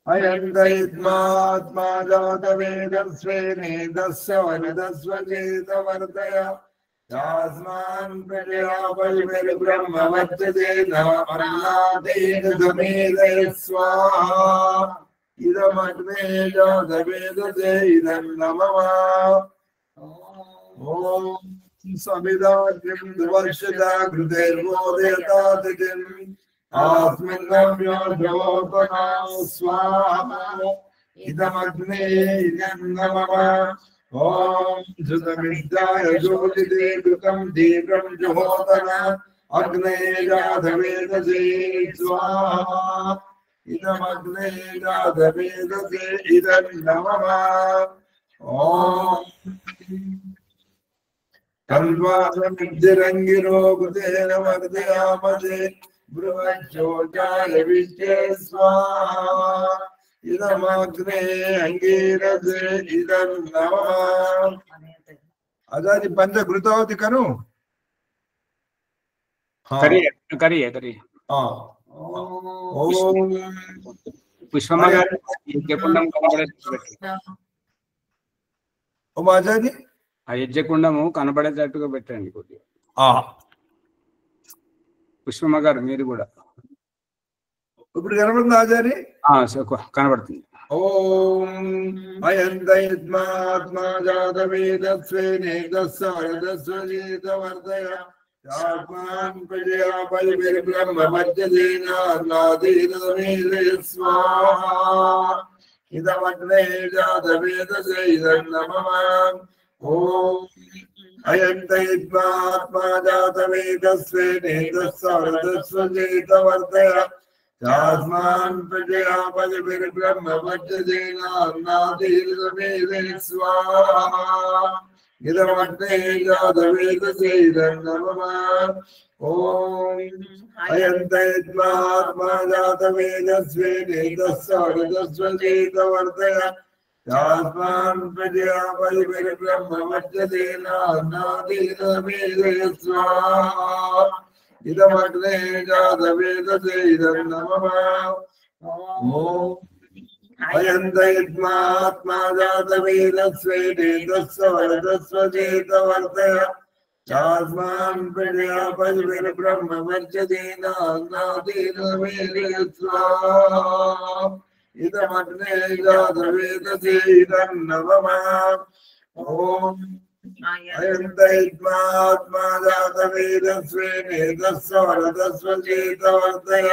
अयंतयित्मात्मा जातवेदस्वेनेदस्य वरदस्व चेतवर्तय यास्मान् प्रजया परिब्रह्मवर्तते न अन्नादेन समेदय स्वाहा. इदमग्ने जातवेदसे इदं नमः. ओम समिदाग्निं दुवर्षदा कृतेर्वोदयतातिथिम् आस्मिन्नव्यो द्रवोपना स्वाहा. इदमग्ने इदं नमः. ओम सुतमिद्धाय ज्योतिते कृतं दीपं जुहोतन अग्ने जातवेदसे स्वाहा. इदमग्ने जातवेदसे इदं नमः. ओम तन्वासमिद्धिरङ्गिरो कृतेन वर्धयामहे बृहज्योताय विश्वे स्वाहा इदमग्ने अंगीरसे इदं नमः आजादी पंच घृतावती करो करिए करिए करिए ओम पुष्पम्मा गाరు యజ్ఞకుండం కనబడేటట్టు ఓం ఆచార్య ఆ యజ్ఞకుండము కనబడేటట్టుగా పెట్టండి కొద్దిగా పుష్పమ్మ గారు మీరు కూడా ఇప్పుడు కనబడుతుంది ఆచార్య కనబడుతుంది ఓం అయంతైత్మాత్మా జాతవేదస్వేనేదస్సారదస్వజేత వర్ధయ ఆత్మాన్ ప్రజయాపరిబ్రహ్మవర్జదేనాదీనమేదే స్వాహా ఇదమగ్నే జాతవేదసే ఇదం నమః ఓం అయంతైత్మాత్మా జాతవేదస్వేనేదస్సారదస్వజేత వర్ధయ आत्मान प्रजयापरिब्रह्मवर्जदेनादीनमేదే स्वाहा इदमग्ने जातवेदसे इदं नमः ओम अयन्तैत्मात्मा जातवेदस्वेनेदस्सारदस्वजेत वर्धय आत्मान प्रजयापरिब्रह्मवर्जदेनादीनमేదే स्वाहा इदमग्ने जातवेदसे इदं नमः ओम अयन्तैत्मात्मा जातवेदस्वेनेदस्सारदस्वजेत वर्धय आत्मान् प्रजयापरिब्रह्मवर्जदेनादीनमేదే स्वाहा इदमग्ने जातवेदसे इदं नमः ओम अयन्तैत्मात्मा जातवेदस्वेनेदस्सारदस्वजेत वर्धय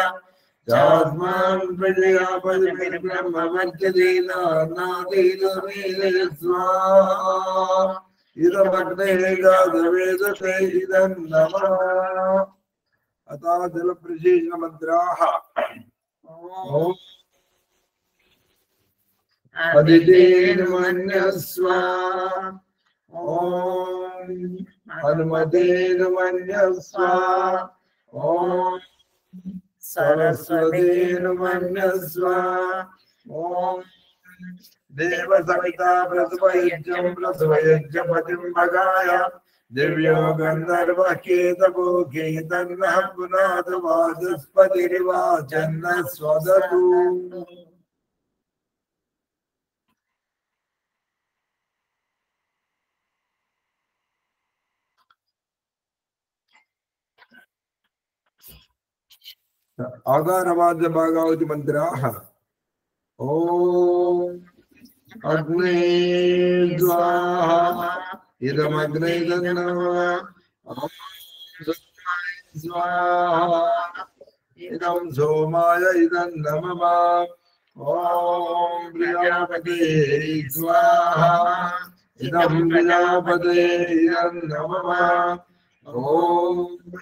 आत्मान् प्रजयापरिब्रह्मवर्जदेनादीनमేదే स्वाहा इदमग्ने जातवेदसे इदं नमः अतः जलप्रशेषण मंत्राः ओम अदितेन मन्यस्व ओम हनुमतेन मन्यस्व ओम सरस्वतेन मन्यस्व ओम देव सविता प्रसवयज्ञं पतिं भगाय दिव्यो गन्धर्व केतवो केतन्नः पुनाद वाचस्पतिर्वाचन्न स्वदतु आगारवाद्य भागावति मंत्राः ओम अग्ने स्वाहा इदमग्ने नमः ओम स्वाहा इदं सोमाय इदं नमः ओम प्रजापते स्वाहा इदं प्रजापते इदं नमः ओम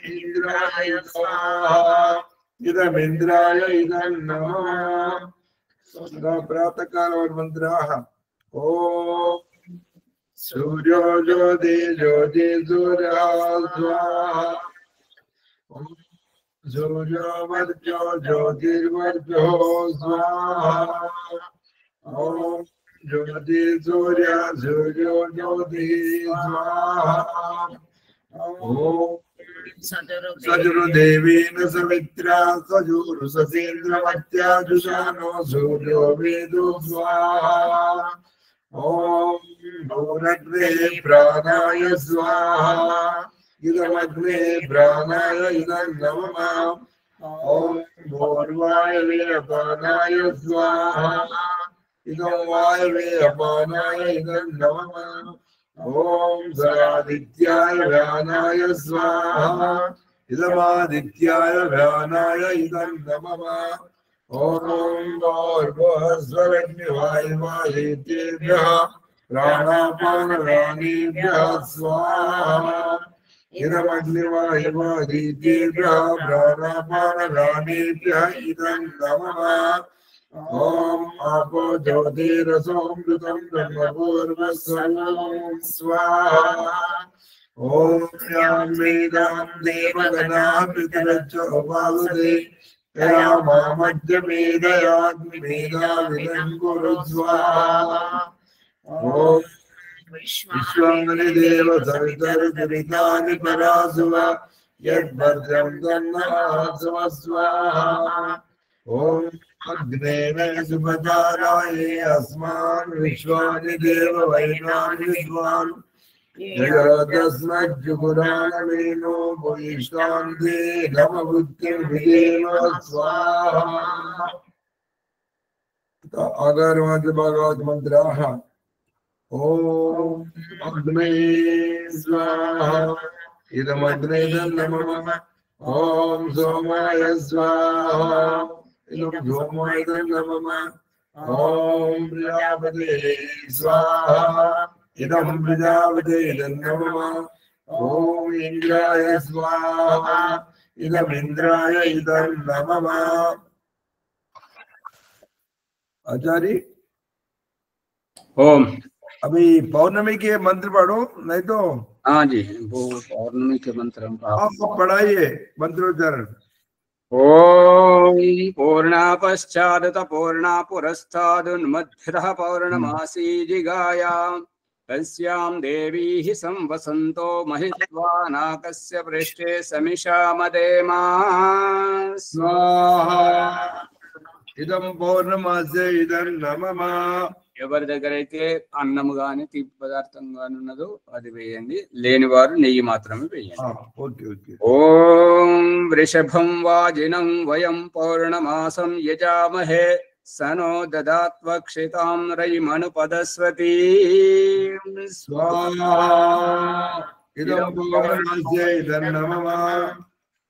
इंद्राय स्वाहा इदमिन्द्राय इदं नमः प्रातः काल और मंत्राः ओम सूर्यो ज्योति ज्योति सूर्यः स्वाहा ओम सूर्यो वर्चो ज्योतिर्वर्चो स्वाहा ओम ज्योति सूर्य सूर्यो ज्योति स्वाहा ओम सजुर्देवेन सवित्रा सजुर्ससेन्द्रमत्या जुषानो सूर्यो वेदो स्वाहा ओम भूरग्ने प्राणाय स्वाहा इदमग्ने प्राणाय इदं नमः ओम भूर्वायवे अपानाय स्वाहा इदं वायवे अपानाय इदं नमः ओम सरादित्याय व्यानाय स्वाहा इदमादित्याय व्यानाय इदं नमः ओम भूर्भुवस्सुरग्निवायुवादित्येभ्यः प्राणापानव्यानेभ्यः स्वाहा इदमग्निवायुवादित्येभ्यः प्राणापानव्यानेभ्यः इदं नमः ओम आपो ज्योतिरसोमृतं ब्रह्मपूर्वस्वं स्वाहा ओम यां वेदां देवगणाः पितरच्चोपासते तया मामद्यमेदयाग्निमेधाविनं कुरु स्वाहा। ओम विश्वानि देव सवितर्दरितानि परासुवा यद्भद्रं तन्नः स्वाहा। ओम अग्नेन सुपदाराये अस्मान् विश्वानि देव वैनानि विद्वान् यस्मज्जुगुरानमेनो भूयिष्ठान्ते नमवृत्तिं विदेव स्वाहा। अगर्वत भगवत मंत्राः ओम अग्ने स्वाहा इदमग्ने नमः। ओम सोमाय स्वाहा इदं सोमाय नमः। ओम प्रजापते स्वाहा इदं प्रजापते नमः। ओम इंद्राय स्वाहा इदं इंद्राय इदं नमः। आचार्य ओम अभी पौर्णमी के मंत्र पढ़ो, नहीं तो हाँ जी वो पौर्णमी के मंत्र आप पढ़ाइए मंत्रोच्चारण। ओम पूर्णा पश्चादत पूर्णा पुरस्तादुन्मध्यतः पौर्णमासी जिगायाम् तस्यां देवी हि संवसन्तो महित्वा नाकस्य पृष्ठे समिषामदेमा स्वाहा इदं पौर्णमासे इदं नमः। ఎవరి దగ్గర అయితే అన్నము గాని తీపి పదార్థం గాని ఉన్నదో అది వేయండి, లేని వారు నెయ్యి మాత్రమే వేయండి. Okay okay. ఓం వృషభం వాజినం వయం పౌర్ణమాసం యజామహే సనో దదాత్వక్షితాం రయిమనుపదస్వతీ स्वाहा इदं पौर्णमासे इदं नमः।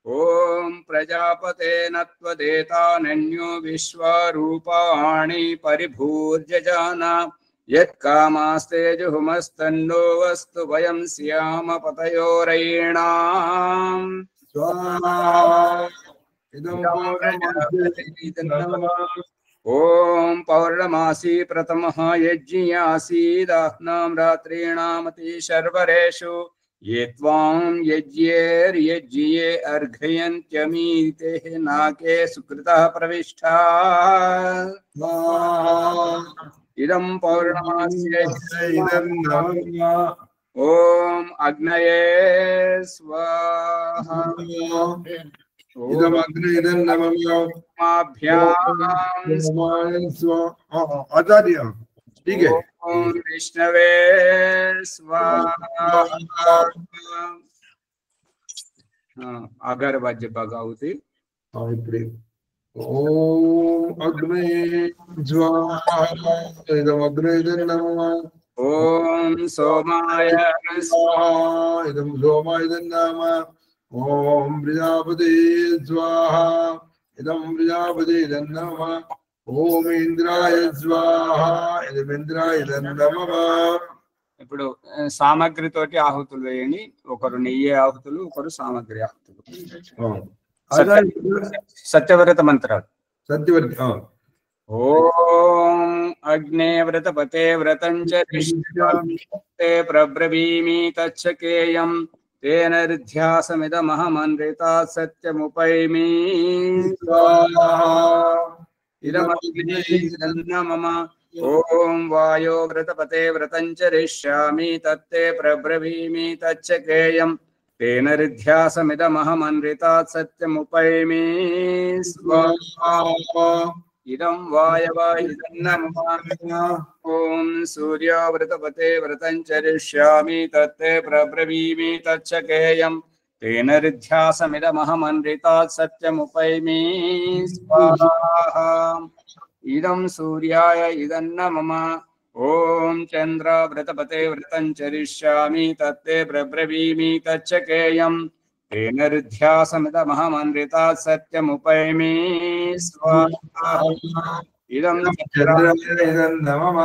ओम प्रजापते नत्वदेतानन्यो विश्वारूपाणि परिभूर्जजाना यत्कामास्ते जुहुमस्तन्नो वस्तु वयं स्याम पतयोरयीणाम् स्वाहा इदं पौर्णमासे इदं नमः। ओम पौर्णमासी प्रथमः यज्ञासीदाह्नां रात्रीणामति शर्वरेषु ये त्वां यज्ञे अर्घयन्त्यमीते नाके सुकृतः प्रविष्टा इदं पौर्णमास्य इदं नमः। ओम अग्नये स्वाहा इदं अग्ने इदं नमः। आचार्य ठीक है। ओम विष्णवे स्वाहा। अगरबज्ज भगवती ओम अग्ने स्वाहा इदं अग्ने इदं नमः। ओम सोमाय स्वाहा इदं सोमाय इदं नमः। ओम प्रजापते स्वाहा इदं प्रजापते इदं नमः। ओम इंद्राय स्वाहा इदं इंद्राय इदं नमः। ఇప్పుడు సామగ్రి తోటి ఆహుతులు వేయండి, ఒకరు నెయ్యి ఆహుతులు, ఒకరు సామగ్రి ఆహుతులు. సత్యవ్రత మంత్రాలు. సత్యవ్రత ఓం అగ్నే వ్రతపతే వ్రతం చ ప్రబ్రవీమి తచ్చకేయం తేన రిధ్యాసమిదమహమన్వితాత్ సత్యముపైమి ఇదమగ్నే మమ. ఓం వాయో వ్రతపతే వ్రతం చరిష్యామి తత్తే ప్రబ్రవీమి తచ్చకేయం తేన రిధ్యాసమిదమహమన్వితాత్ సత్యముపైమి స్వాహా. ఇదం వాయవ ఇదం నమః. ఓం సూర్యో వ్రతపతే వ్రతం చరిష్యామి తత్తే ప్రబ్రవీమి తచ్చకేయం తేన రిధ్యాసమిదమహమన్వితాత్ సత్యముపైమి స్వాహా. ఇదం సూర్యాయ ఇదం నమః. ఓం చంద్ర వ్రతపతే వ్రతం చరిష్యామి తత్తే ప్రబ్రవీమి తచ్చకేయం తేన రిధ్యాసమిదమహమన్వితాత్ సత్యముపైమి స్వాహా. ఇదం చంద్రాయ इदं नमः।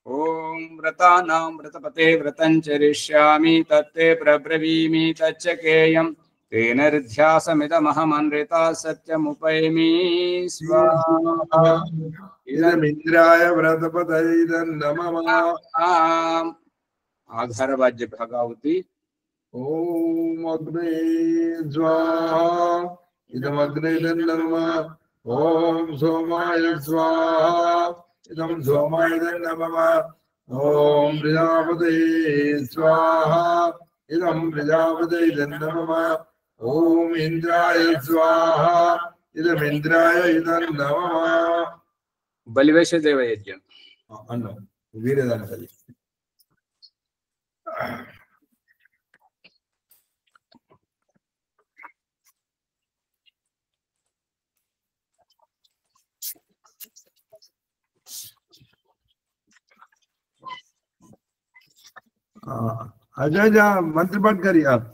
ఓం వ్రతానాం వ్రతపతే వ్రతం చరిష్యామి తత్తే ప్రబ్రవీమి తచ్చకేయం తేన రిధ్యాసమిదమహమన్వితాత్ సత్యముపైమి స్వాహా. इदं इंद्राय व्रतपते इदं नमः। आघरवाज्य भगावती ओम अग्ने स्वाहा इदम अग्ने नमः ओम सोमाय स्वाहा इदम सोमाय नमः ओम प्रजापते स्वाहा इदम प्रजापते नमः ओम इंद्राय स्वाहा इदम इंद्राय नमः बलिवेश देव यज्ञम अन्न वीरदानದಲ್ಲಿ अजय मंत्र पाठ करिए आप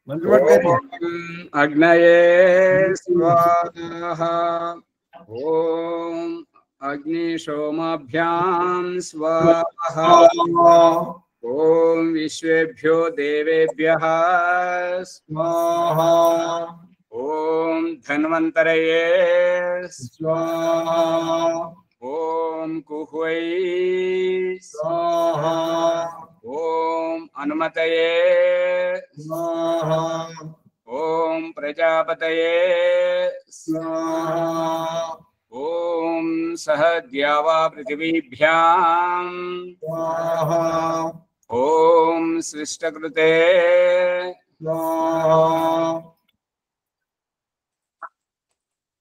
मंत्र पाठ करिए अग्नये स्वाहा ओम अग्निशोमाभ्यां स्वाहा ओम विश्वेभ्यो देवेभ्यः स्वाहा ओम धन्वन्तरये स्वाहा ओम कुह्वै स्वाहा ओम अनुमतये स्वाहा ओम प्रजापतये स्वाहा ओम सह द्यावा पृथिवीभ्यां स्वाहा ओम सृष्टकृते स्वाहा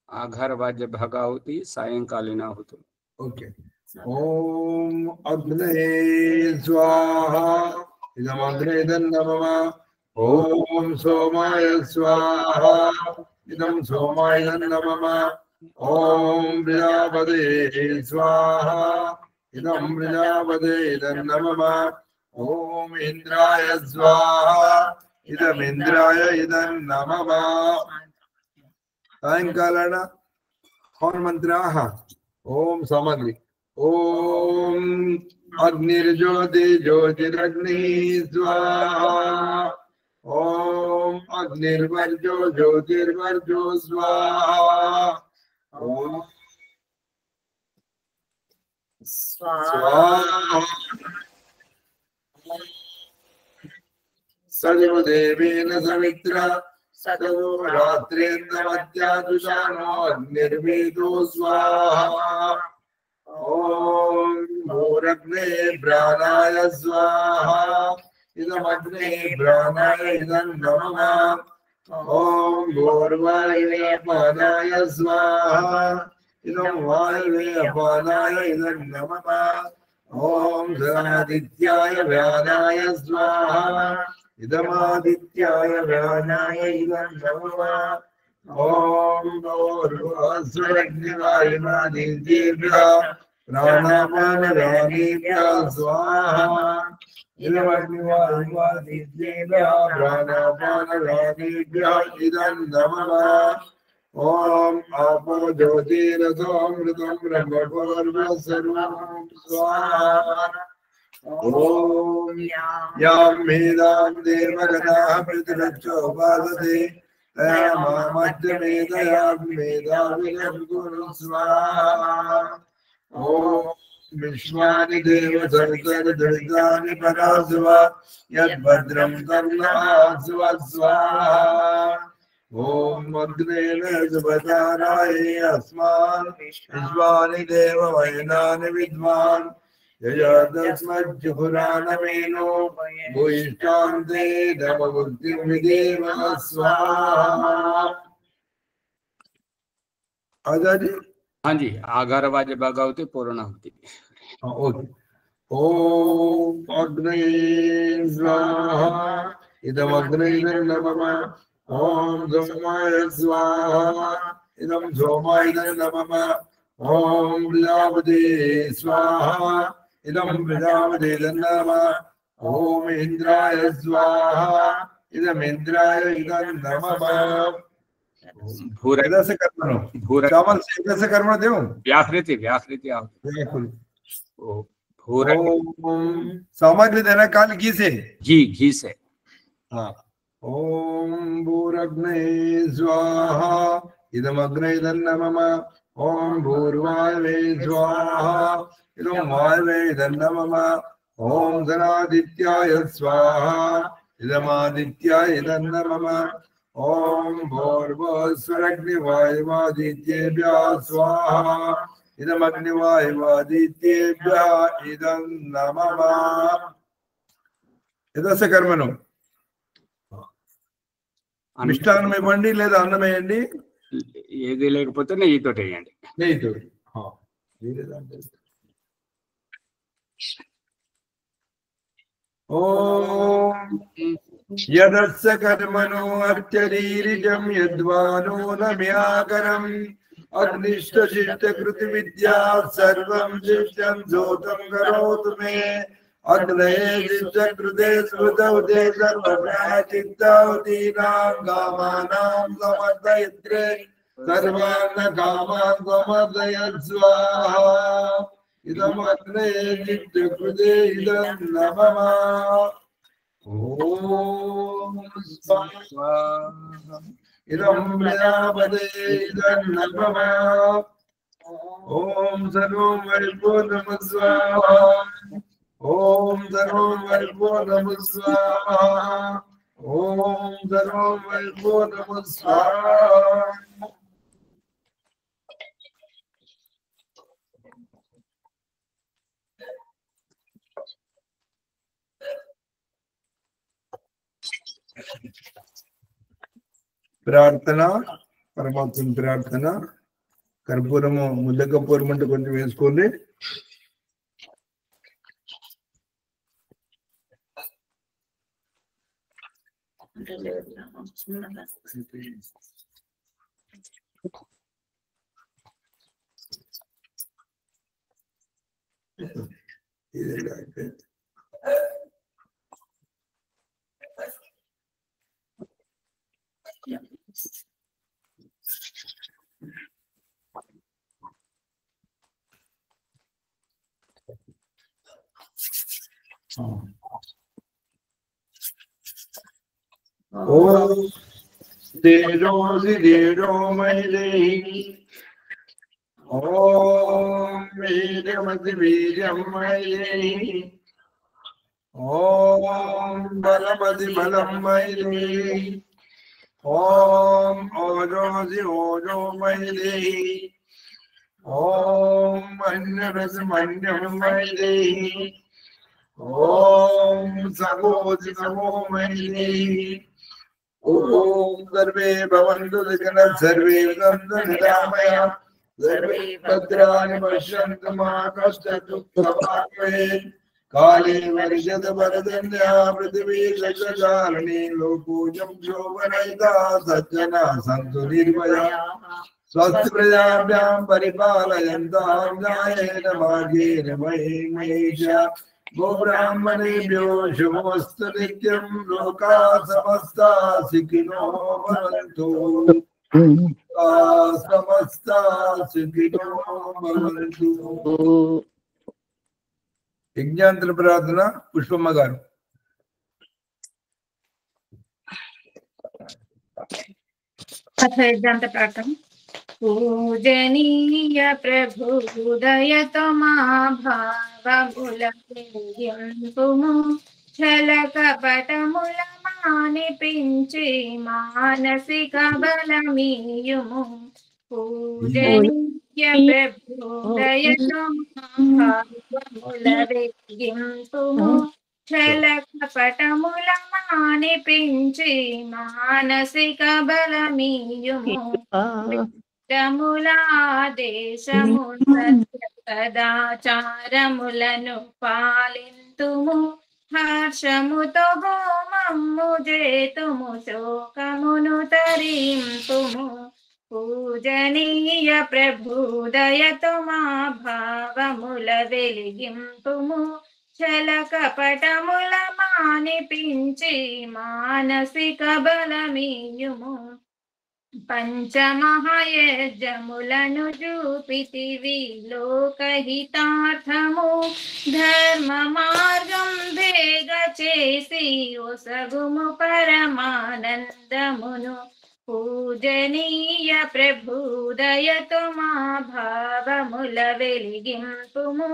आघर्वाज्य भगाहुति सायंकालीन आहुति ओके ओम अग्ने स्वाहा इदम अग्ने नमः ओम सोमाय स्वाहा इदम सोमाय नमः ओम प्रजापते स्वाहा इदम प्रजापते नमः ओम इंद्राय स्वाहा इदम इंद्राय नमः सायंकालन हवन मंत्र ओम सामग्री ओम अग्निर्ज्योति ज्योतिरग्नि स्वाहा ओम अग्निर्वर्जो ज्योतिर्वर्जो स्वाहा ओम स्वाहा सदेव देवेन समित्रा सदो रात्रेन्द्रमत्याजुषानो अग्निर्वेदो स्वाहा ओम भूरग्ने प्राणाय स्वाहा इदमग्ने प्राणाय इदं नमः ओम भूर्वायुवे अपानाय स्वाहा इदं वायुवे अपानाय इदं नमः ओम सदादित्याय व्यानाय स्वाहा इदमादित्याय व्यानाय इदं नमः ओम भूर्भुवस्सुरग्निवायुमादित्येभ्यः प्राणापानव्यानेभ्यः स्वाहा इदमग्निवायुमादित्येभ्यः प्राणापानव्यानेभ्यः इदं नमः ओम आपो ज्योतिरसोऽमृतं ब्रह्मपूर्वं सर्वं स्वाहा ओम यां मेधां देवगणाः प्रतिरक्षोपासते तया मामज्जमेधया मेधाविनं कुरु स्वाहा ओम विश्वानि देव सर्वदृतानि परासुव यद्भद्रं कर्णासुव स्वाहा ओम अग्नेन सुभताराय अस्मान् विश्वानि देववैनानि विद्वान् यजदस्मज्जुहुरानमेनो भूयिष्ठान्ते नमभुक्तिं विदेव स्वाहा आजादी हाँ जी आघर्वाज्य भगाहुति पूर्णाहुति ओके ओम अग्ने स्वाहा इदम अग्ने नमः ओम सोमाय स्वाहा इदम सोमाय नमः ओम प्रजापते स्वाहा इदम प्रजापते नमः ओम इंद्राय स्वाहा इदम इंद्राय नमः भूर से कर्म चावल से कर्म देव व्याहृति व्याहृति भूर ओम सामग्री देना काल घी से घी से हाँ ओम भूरग्ने स्वाहा इदम अग्ने नमः ओम भूर्वायवे स्वाहा इदं वायवे नमः ओम धनादित्याय स्वाहा इदमादित्याय तन्नमः ओम भूर्भुवस्सुरग्निवायुवादित्येभ्यः स्वाहा इदमग्निवायुवादित्येभ्यः इदं नमः యథాస కర్మను మిష్టాన్నం ఇవ్వండి లేదా అన్నం వేయండి ఏది లేకపోతే నెయ్యితో వేయండి నెయ్యితో ఓం యదస్స కర్మణో అర్చరీరిజం యద్వానో నమ్యాకరం అగ్నిష్ట శిష్ట కృతి విద్యా సర్వం శిష్టం జోతం కరోతు మే अग्नये शिष्टकृते स्मृतौते सर्वप्राचित्तौतीनां कामानां समर्दयित्रे सर्वान् कामान् समर्दयत् स्वाहा इदम् अग्नये शिष्टकृते इदं नमः ॐ स्वाहा इदं प्रजापते इदं नमः ॐ सर्वं वैपूर्णं स्वाहा ओम सर्वं वैपूर्णं स्वाहा ओम सर्वं वैपूर्णं स्वाहा ప్రార్థన పరమాత్మ ప్రార్థన కర్పూరము ముద్ద కర్పూరం అంటే కొంచెం వేసుకోండి ओम देजो देजो मयि ओम वीर्यमति वीर्यं मयि ओम बलमति बलं मयि ओम ओजोसि ओजो मयि ओम मन्यरसि मन्यं मयि ओम समोसि समो मयि ओम सर्वे भवन्तु सुखिनः सर्वे सन्तु निरामया सर्वे भद्राणि पश्यन्तु मा कश्चित् दुःखभाग् भवेत् काले वर्षतु वरदन्या पृथिवी शस्यशालिनी लोकोऽयं शोभनयिता सज्जनाः सन्तु निर्भयाः स्वस्ति प्रजाभ्यां परिपालयन्तां न्यायेन मार्गेण महीं महिषा गोब्राह्मणेभ्यो शुभमस्तु नित्यं लोकाः समस्ताः सुखिनो भवन्तु समस्ताः सुखिनो भवन्तु యజ్ఞాంతర ప్రార్థన పుష్పమ్మ గారు యజ్ఞాంత ప్రార్థన పూజనీయ ప్రభు ఉదయతో మా భావములము ఛలక పటముల మానిపించి మానసిక బలమీయుము పూజనీయ ప్రభు ఉదయతో మా భావముల వెలిగింపుము ఛలక పటముల మానిపించి మానసిక బలమీయుము దేశము సదాచారములను పాలింతుము హర్షముతో హోమము చేతుము శోకమును తరింతుము పూజనీయ ప్రభుదయతో మా భావముల వెలిగింపుము ఛలక పటముల మానిపించి మానసిక బలమీయుము పంచమహాయజ్ఞములను చూపితివి లోకహితార్థము ధర్మ మార్గం వేగ చేసి ఒసగుము పరమానందమును పూజనీయ ప్రభుదయతో మా భావముల వెలిగింపుము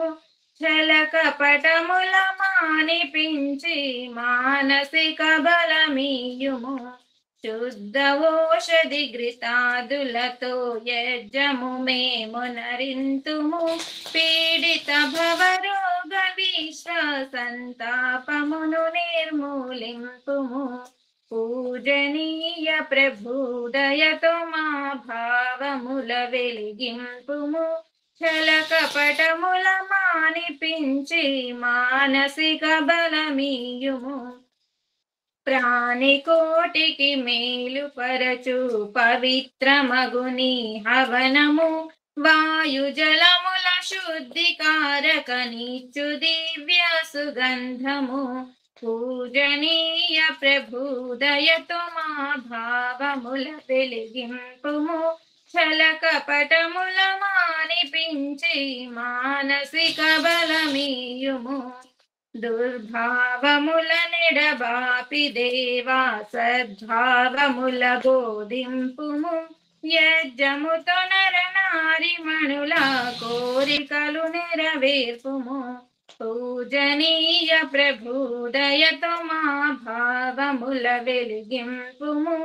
ఛల కపటముల మానిపించి మానసిక బలమీయుము శుద్ధ ఓషధి ఘృతాదులతో యజ్జము మేము నరింతుము పీడిత భవరోగ విశ్వ సంతాపమును నిర్మూలింపుము పూజనీయ ప్రభుదయతో మా భావముల వెలిగింపుము ఛల కపటముల మానిపించి మానసిక బలమీయుము ప్రాణికోటికి మేలు పరచు పవిత్రమగుని హవనము వాయు జలముల శుద్ధికారక నీచు దివ్య సుగంధము పూజనీయ ప్రభుదయతో మా భావముల వెలిగింపుము ఛల కపటముల మానిపించి మానసిక బలమీయుము దుర్భావముల నెడబాపి దేవా సద్భావముల బోధింపుము యజ్జముతో నరనారి మణుల కోరికలు నెరవేర్పుము పూజనీయ ప్రభుదయతో మా భావముల వెలిగింపుము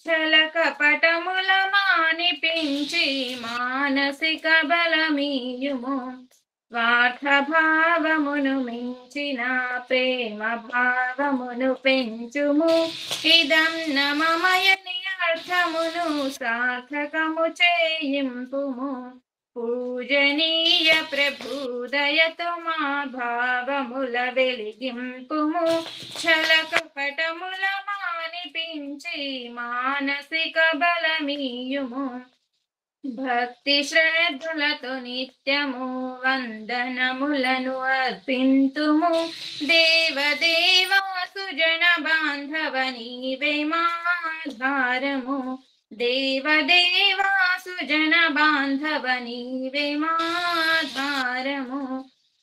ఛల కపటముల మానిపించి మానసిక బలమీయుము స్వార్థ భావమును మించిన ప్రేమ భావమును పెంచుము ఇదం నమమయని అర్థమును సార్థకము చేయింపుము పూజనీయ ప్రభుదయతో మా భావముల వెలిగింపుము ఛల కపటముల మానిపించి మానసిక బలమీయుము భక్తి శ్రద్ధలతో నిత్యము వందనములను అర్పింతుము దేవదేవా సుజన బాంధవ నీవే మాధారము దేవదేవా సుజన బాంధవ నీవే మాధారము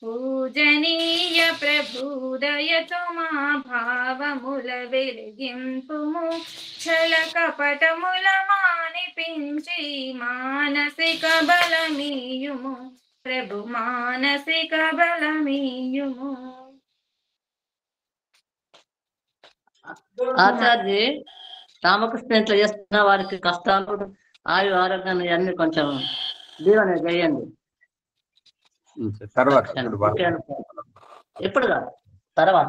పూజనీయ ప్రభుదయతో మా భావముల వెలిగింపుము ఛల కపటముల మానిపించి మానసిక బలమీయుము ప్రభు మానసిక బలమీయుము. ఆచార్య రామకృష్ణ ఇట్లా చేస్తున్న వారికి కష్టాలు ఆయు ఆరోగ్యాన్ని అన్ని కొంచెం దీవెన చేయండి. తర్వాత ఎప్పుడు కాదు తర్వాత.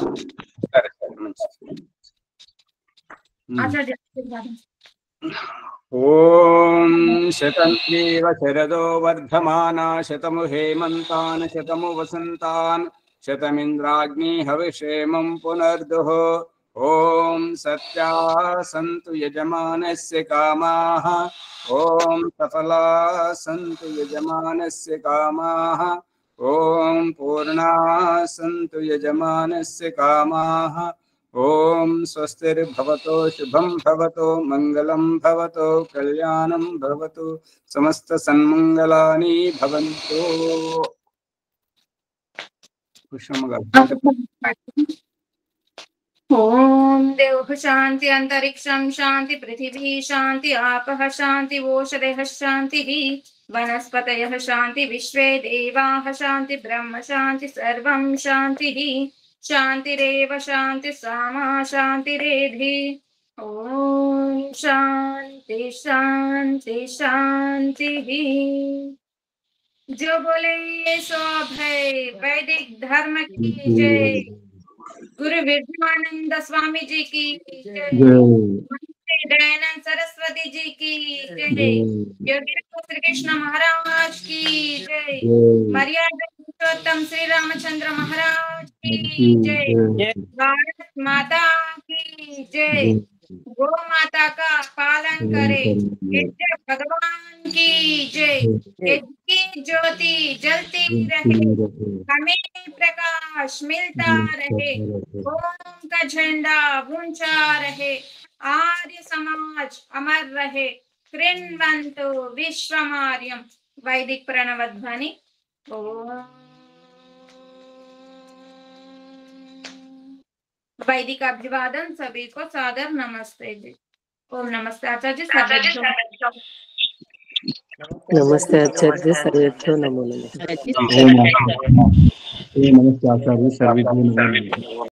ఓం శతంత్రీవ శరదో వర్ధమానా శతము హేమంతాన్ శతము వసంతాన్ శతమింద్రాగ్ని హవిషేమం పునర్దుః. ఓం సత్యా సంతు యజమానస్య కామాః. ఓం సఫలా సంతు యజమానస్య కామాః. ఓం పూర్ణా సంతు యజమానస్య కామాః. ఓం స్వస్తిర్భవతో శుభం భవతో మంగళం భవతో కళ్యాణం భవతు సమస్త సన్మంగళాని భవంతు. ఓం దేవః శాంతి అంతరిక్షం శాంతి పృథివీ శాంతి ఆపః శాంతి ఓషధయః శాంతిః వనస్పతయః శాంతి విశ్వే దేవాః శాంతి బ్రహ్మ శాంతి సర్వం శాంతిః శాంతిరేవ శాంతి సామా శాంతిరేధి. ఓం శాంతి శాంతి శాంతిః. जो बोले सो भय वैदिक धर्म की जय. गुरु विद्यानंद स्वामी जी की जय. दयानंद सरस्वती जी की जय. योगी श्री कृष्ण महाराज की जय. मर्यादा पुरुषोत्तम श्री रामचंद्र महाराज की जय. भारत माता की जय. गो माता का पालन करे. भगवान की जय. की ज्योति जलती रहे, हमें प्रकाश मिलता रहे, ओम का झंडा ऊंचा रहे, आर्य समाज अमर रहे. कृण्वन्तु विश्वमार्यम. वैदिक प्रणव ध्वनि. वैदिक अभिवादन सभी को सादर नमस्ते जी. ओम नमस्ते आचार्य. नमस्ते आचार्य. सर्वेभ्यो नमो नमः. నమస్తే ఆచార్య సర్వజ్ఞ